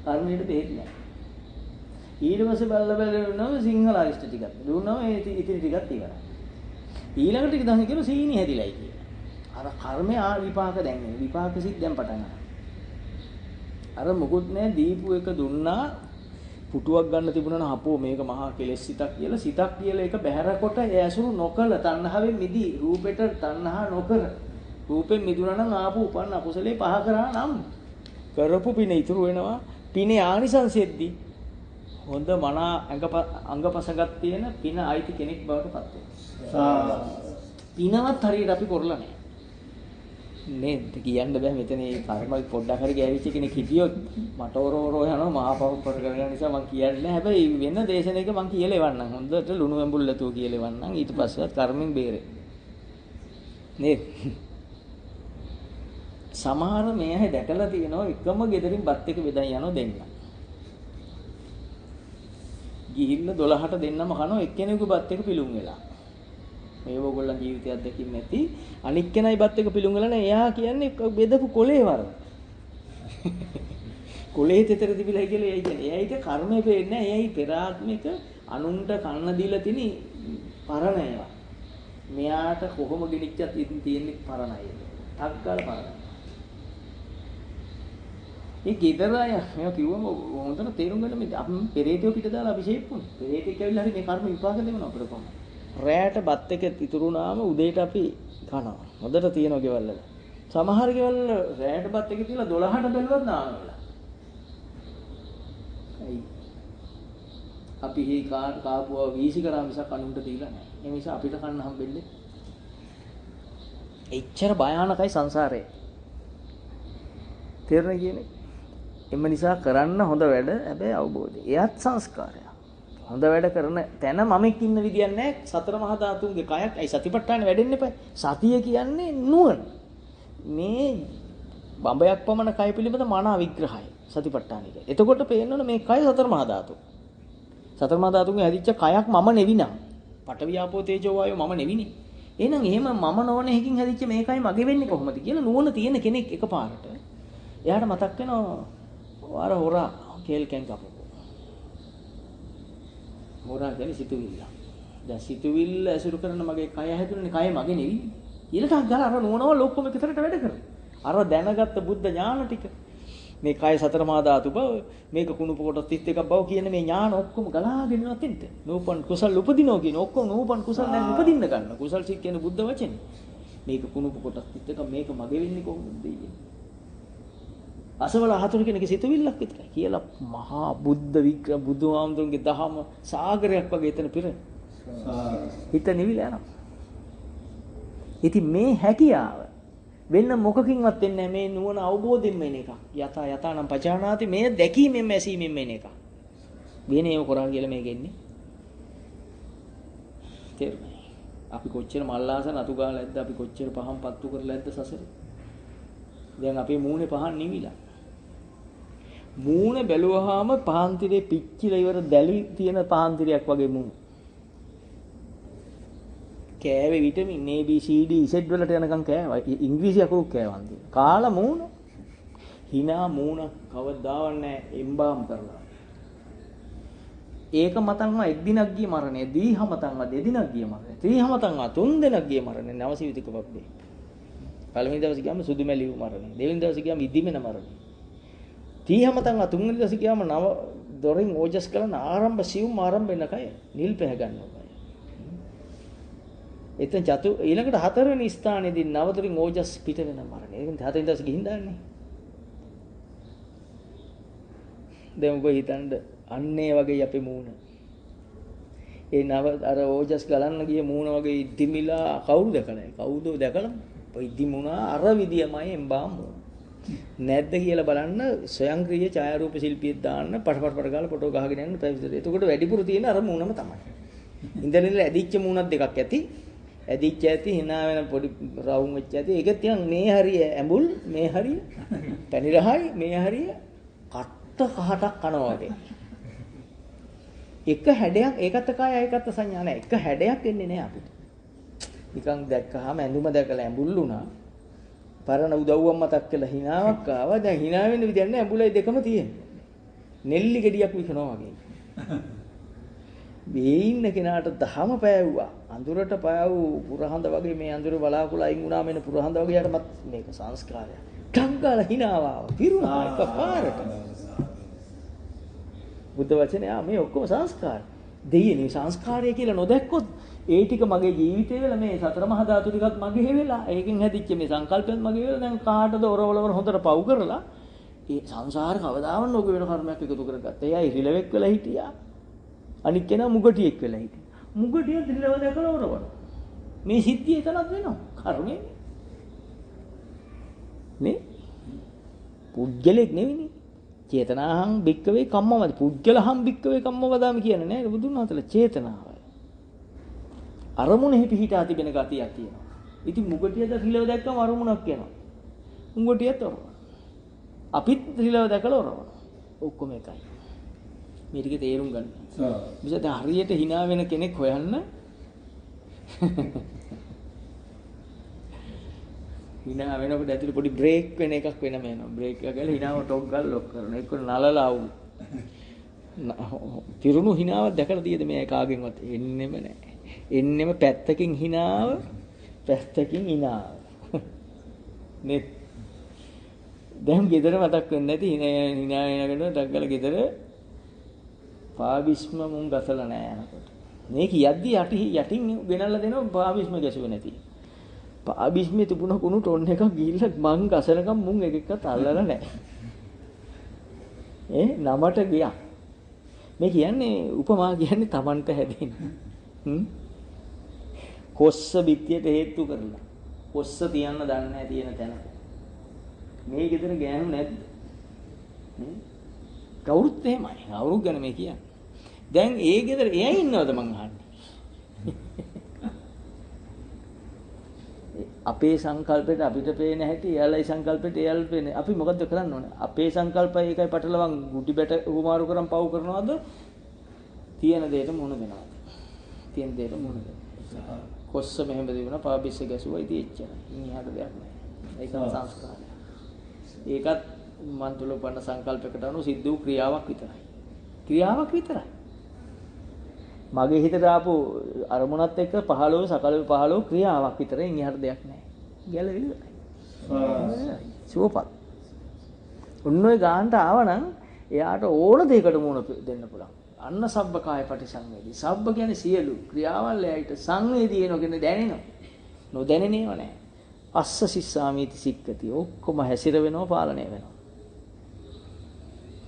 කර්මයට බෙහෙත් නැහැ. ඊට පස්සේ බලනම සිංහල අරිෂ්ට ටිකක් දුන්නම ඒ ඉතින් ටිකක් ඉවරයි. ඊළඟට ටික දහන කියන සීනි හැදිලයි කියලා. අර කර්මයේ විපාක දැන් විපාක සිත් දැන් පටන් ගන්නවා. අර මොකුත් නෑ දීපු එක දුන්නා පුටුවක් ගන්න තිබුණා නම් අපෝ මේක මහා කෙලෙස් සිතක් කියලා සිතක් කියලා ඒක බැහැරකොට ඒ ඇසුරු නොකල තණ්හාවෙන් මිදී රූපෙට තණ්හා නොකර රූපෙන් මිදුණා නම් ආපු උපන්න අකුසලේ පහ කරා නම් කරපු පින ඉතුරු වෙනවා. පිනේ ආනිසංසෙද්දී හොඳ මනා අංගපසඟක් තියෙන පින අයිති කෙනෙක් බවට පත් වෙනවා. පිනවත් හරියට අපි කරලා නැහැ. නේද කියන්න බෑ මෙතන මේ කර්ම පොඩ්ඩක් හරි ගෑවිච්ච කෙනෙක් හිටියොත් මට ඔරෝරෝ යනවා මහා පව් කරගෙන නිසා මම කියන්නේ නැහැ. හැබැයි වෙන දේශනයක මම කියලා එවන්නම්. හොඳට ලුණු ඇඹුල් ලැතුව කියලා එවන්නම්. ඊට පස්සෙත් කර්මෙන් බේරෙ. නේද? සමහර මේ අය දැකලා තියෙනවා එකම ගෙදරින් බත් එක බෙදන් යනවා දෙන්න. ගිහිල්ලා 12ට දෙන්නම කනවා එක්කෙනෙකුගේ බත් එක පිලුම් වෙලා. මේ ඕගොල්ලන් ජීවිතයක් දැකින් නැති අනික් කෙනයි බත් එක පිලුම් වෙලා නැහැ. එයා කියන්නේ බෙදපු කොලේ වරද. කොලේ තෙතර තිබිලා කියලා එයා කියන්නේ. එයාට කර්මය පේන්නේ නැහැ. එයායි පෙර ආත්මික අනුන්ට කන්න දීලා තිනි පරණ ඒවා. මෙයාට කොහොම ගෙනිච්චත් ඉතින් තියෙන්නේ පරණයි. අක්කල් පරණයි. ඒ ගෙදර අය මේවා කිව්වම හොඳට තේරුම් ගන්න මේ අපි පෙරේතයෝ පිට දාලා අභිෂේක් වුණා. පෙරේතෙක් ඇවිල්ලා හරි මේ කර්ම විපාක දෙනවා අපිට කොහොමද? රැයට බත් එක ඉතුරුනාම උදේට අපි කනවා. හොඳට තියෙනවා ගෙවල් වල. සමහර ගෙවල් රැයට බත් එක තියලා 12ට බැලුවත් නාන වෙලා. ඇයි? අපි හි කාපුවා වීසි කරා මිසක් අනුන්ට දීලා නැහැ. ඒ නිසා අපිට කන්න හම්බෙන්නේ. එච්චර භයානකයි සංසාරේ. තේරෙන්නේ කියන්නේ? එම නිසා කරන්න හොඳ වැඩ හැබැයි අවබෝධය. එයත් සංස්කාරය. හොඳ වැඩ කරන තැන මමෙක් ඉන්න විදියක් නැහැ. සතර මහා ධාතුන්ගේ කයක්. අයි සතිපට්ඨාන වැඩෙන්න එපා. සතිය කියන්නේ නුවණ. මේ බඹයක් පමණ කය පිළිබඳ මනා විග්‍රහය සතිපට්ඨානික. එතකොට පේන්නොන මේ කය සතර මහා ධාතු. සතර මහා ධාතුන්ගේ හැදිච්ච කයක් මම නෙවිනම්. පඨවි ආපෝ තේජෝ වායෝ මම නෙවිනේ. එහෙනම් එහෙම මම නොවන එකකින් හැදිච්ච මේකයි මගේ වෙන්නේ කොහොමද කියලා නුවණ තියෙන කෙනෙක් එකපාරට එයාට මතක් වෙනවා අර හොරා කේල් කැන් කපපු. හොරා කියන්නේ සිතුවිල්ල. දැන් සිතුවිල්ල ඇසුරු කරන මගේ කය හැදුනේ කය මගේ නෙවෙයි. ඊළඟට ගාලා අර නුවණවල ඔක්කොම එකතරට වැඩ කරනවා. අර දැනගත්ත බුද්ධ ඥාන ටික මේ කය සතර මහා ධාතු බව මේක කුණුප කොටස් 31ක් බව කියන මේ ඥාන ඔක්කොම ගලාගෙන යනවා තින්ට. නූපන් කුසල් උපදිනවා කියන ඔක්කොම නූපන් කුසල් දැන් උපදින්න ගන්න. කුසල් සික් කියන බුද්ධ වචනේ. මේක කුණුප කොටස් 31ක් මේක මගේ වෙන්නේ කොහොමද දෙයියේ? අසවල හතුරු කෙනෙක්ගේ සිතුවිල්ලක් විතරයි කියලා මහා බුද්ධ විග්‍රහ බුදුහාමුදුරන්ගේ දහම සාගරයක් වගේ එතන පිර හිත නිවිලා යනවා. ඉතින් මේ හැකියාව වෙන මොකකින්වත් වෙන්නේ නැහැ. මේ නුවණ අවබෝධයෙන්ම එන එකක්. යතනම් පචානාති මේ දැකීමෙන් ඇසීමෙන් එන එකක්. වෙන ඒව කරා කියලා මේක එන්නේ. තේරුණා? අපි කොච්චර මල්ලාස නතු ගාලා ඇද්ද, අපි කොච්චර පහන් පත්තු කරලා ඇද්ද සසරේ. දැන් අපේ මූණේ පහන් නිවිලා. මූණ බැලුවාම පහන්තිරේ පිච්චිලා ඉවර දැලි තියෙන පහන්තිරයක් වගේ මූණ. කෑවේ vitamin A B C D Z වලට යනකම් කෑවා. ඉංග්‍රීසි අකුරු කෑවන් තියෙනවා. කාලා මූණ. hina මූණ කවදාවත් නැහැ එම්බාම් කරලා. ඒක මතන්ව එක් දිනක් ගිය මරණය, දීහ මතන්ව දෙදිනක් ගිය මරණය, ත්‍රිහ මතන්ව තුන් දිනක් ගිය මරණය, නවසීවිතික පබ්බේ. පළවෙනි දවසේ ගියාම සුදුමැලිව මරණය. දෙවෙනි දවසේ ගියාම ඉදිමෙන මරණය. තීහ මතන්ව තුන්වෙනි දවසේ ගියාම නව දොරින් ඕජස් කරන ආරම්භ සිවුම් ආරම්භ වෙන කය නිල් පැහ ගන්නවා. එතෙන් ඊළඟට හතරවෙනි ස්ථානයේදී නවදොරින් ඕජස් පිට වෙන මරණය. ඒක හතරවෙනි දවසේ ගිහින් දාන්නේ. දැන් ඔබ හිතන්න අන්නේ වගේ අපේ මූණ. ඒ නව අර ඕජස් ගලන්න ගිය මූණ වගේ ඉදිමිලා කවුරු දැකලා? කවුද දැකලා? ඉදිමුණා අර විදියමයි එම්බාම් මූණ. නැද්ද කියලා බලන්න ස්වයංක්‍රීය ඡායාරූප ශිල්පියෙක් දාන්න පට ගාලා ෆොටෝ ගහගෙන යන්න පැවිදිද. එතකොට වැඩිපුර තියෙන අර මූණම තමයි. ඉන්දලින්ල ඇදිච්ච මූණක් දෙකක් ඇති. ඇදිච්ච ඇති hina වෙන පොඩි රවුම් වෙච්ච ඇති. ඒක තියන් මේ හරිය ඇඹුල්, මේ හරිය පැණි රහයි, මේ හරිය කට්ට කහටක් කනවා වගේ. එක හැඩයක් ඒකත් කාය ඒකත් සංඥා නැහැ. එක හැඩයක් එන්නේ නැහැ අපිට. නිකන් දැක්කහම ඇඳුම දැකලා ඇඹුල් වුණා. පරණ උදව්වක් මතක් කළා hinaවක් ආවා. දැන් hina වෙන්න විදියක් නැහැ. ඇඹුලයි දෙකම තියෙනවා. නෙල්ලි ගෙඩියක් විකනවා වගේ. මේ ඉන්න කෙනාට දහම පෑවුවා. අඳුරට පෑවු පුරහඳ වගේ මේ අඳුර බලාකුලා අයින් වුණා මෙන්න පුරහඳ වගේ යටමත් මේක සංස්කාරයක්. ටංගල hinaවා. පිරුණා එකපාරට. බුද්ධ වචනේ මේ ඔක්කොම සංස්කාර. දෙයියනේ සංස්කාරය කියලා නොදැක්කොත් ඒ ටික මගේ ජීවිතේ වෙලා මේ සතර මහා ධාතු ටිකත් මගේ වෙලා ඒකෙන් හැදිච්ච මේ සංකල්පයත් මගේ වෙලා දැන් කාටද ඔරවලවර හොඳට පව් කරලා ඒ සංසාර කවදාවත් නොග වෙන කර්මයක් එකතු කරගත්තා. එයා ඉරිලෙවෙක් වෙලා හිටියා. අනික් කෙනා මුගටියෙක් වෙලා හිටියා. මුගටිය ඉරිලෙව දැකලා ඔරවන. මේ සිද්ධිය එතනක් වෙනවා. කර්මේ. නේ? පුද්ගලෙක් නෙවෙයි. චේතනාහං භික්කවේ කම්මවද පුද්ගලහං භික්කවේ කම්මවදාමි කියන්නේ නෑ බුදුන් වහන්සේලා චේතනාව. අරමුණෙහි පිහිටා තිබෙන ගතියක් තියෙනවා. ඉතින් මුගටියද රිලව දැක්කම අරමුණක් කියනවා. මුගටියත් ඔරවන. අපිත් රිලව දැකලා ඔරවන. ඔක්කොම එකයි. මේ ටික තේරුම් ගන්න. මිසද හරියට hina වෙන කෙනෙක් හොයන්න hina වෙනකොට ඇතුලේ පොඩි බ්‍රේක් වෙන එකක් වෙනම එනවා. බ්‍රේක් එක ගාලා hinaව ටොක් ගාලා ලොක් කරනවා. ඒක නලලා අවුල්. තිරුණු hinaවක් දැකලා තියෙද මේ කාගෙන්වත් එන්නෙම නැහැ. එන්නෙම පැත්තකින් hinaව, පැත්තකින් hinaව. නේ. දැන් ගෙදර මතක් වෙන්නේ නැති hina වෙනකොට ටක් ගාලා ගෙදර පාවිස්ම මුන් ගසලා නැහැ යනකොට. මේ කියද්දි යටින් ගෙනල්ලා දෙනවා පාවිස්ම ගැසුවේ නැති. පාවිස්මේ තිබුණ කුණු ටොන් එකක් ගිහිල්ලා මං ගසනකම් මුන් එක එකක් අල්ලලා නැහැ. නමට ගියා. මේ කියන්නේ උපමා කියන්නේ Tamanට හැදෙන්න. කොස්ස බිත්තියට හේතු කරලා. කොස්ස තියන්න දන්නේ නැහැ තියෙන තැන. මේ ගෙදර ගෑනු නැද්ද? කවුරුත් එහෙමයි. කවුරුත් ගැන මේ කියන්නේ. දැන් ඒ ගෙදර එයා ඉන්නවද මං අහන්නේ? අපේ සංකල්පෙට අපිට පේන හැටි එයාලයි සංකල්පෙට එයාලට පේන්නේ. අපි මොකද්ද කරන්න ඕනේ? අපේ සංකල්පය ඒකයි පටලවන් ගුටි බැට උමාරු කරන් පව් කරනවද? තියෙන දෙයට මොන දෙනවද? තියෙන දෙයට මොන දෙනවද? කොස්ස මෙහෙම දෙවුණා පාපිස්ස ගැසුවා ඉතින් එච්චරයි. ඉන්හිහට දෙයක් නැහැ. ඒක සංස්කාරය. ඒකත් මන් තුල උපන්න සංකල්පයකට අනුව සිද්ධ වූ ක්‍රියාවක් විතරයි. ක්‍රියාවක් විතරයි. මගේ හිතට ආපු අරමුණත් එක්ක 15 සකල 15 ක්‍රියාවක් විතරයි. ඉන්හිහට දෙයක් නැහැ. ගැලවිලා. සුවපත්. උන්නෝයි ගානට ආවනම් එයාට ඕන දෙයකට මුණ දෙන්න පුළුවන්. අන්න සබ්බකාය පටිසංවේදී. සබ්බ කියන්නේ සියලු ක්‍රියාවල් එයාට සංවේදී වෙනවා කියන්නේ දැනෙනවා. නොදැනෙනේව නැහැ. අස්ස සිස්සාමීති සික්කති. ඔක්කොම හැසිර වෙනවා පාලනය වෙනවා.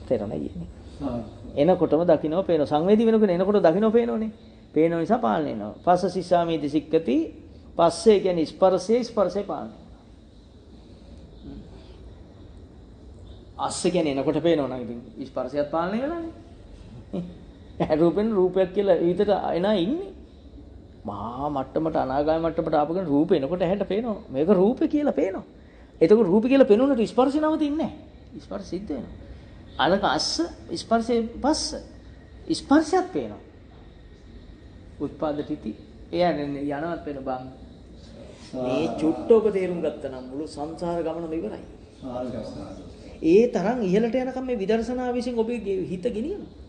තේරෙනයි. එනකොටම දකින්න පේනවා. සංවේදී වෙනකොට එනකොට දකින්න පේනෝනේ. පේන නිසා පාලනය වෙනවා. පස්ස සිස්සාමීති සික්කති. පස්සේ කියන්නේ ස්පර්ශේ පාලනය. අස්ස කියන්නේ එනකොට පේනවා නම් ඉතින් ස්පර්ශයත් පාලනය වෙලානේ. රූපෙන් රූපයක් කියලා ඊටට එනා ඉන්නේ. මහා මට්ටමට අනාගාමී මට්ටමට ආපගෙන රූප එනකොට ඇහැට පේනවා. මේක රූපේ කියලා පේනවා. එතකොට රූපේ කියලා පේනුනට ස්පර්ශය නවතින්නේ නැහැ. ස්පර්ශ සිද්ධ වෙනවා. අනක අස්ස ස්පර්ශේ පස්ස ස්පර්ශයත් පේනවා. උත්පාදිතී එයන්නේ යනවත් වෙන බං. මේ චුට්ටෝක තේරුම් ගත්තා නම් මුළු සංසාර ගමනම ඉවරයි. ඒ තරම් ඉහළට යනකම් මේ විදර්ශනා විසින් ඔබේ හිත ගෙනියනවා.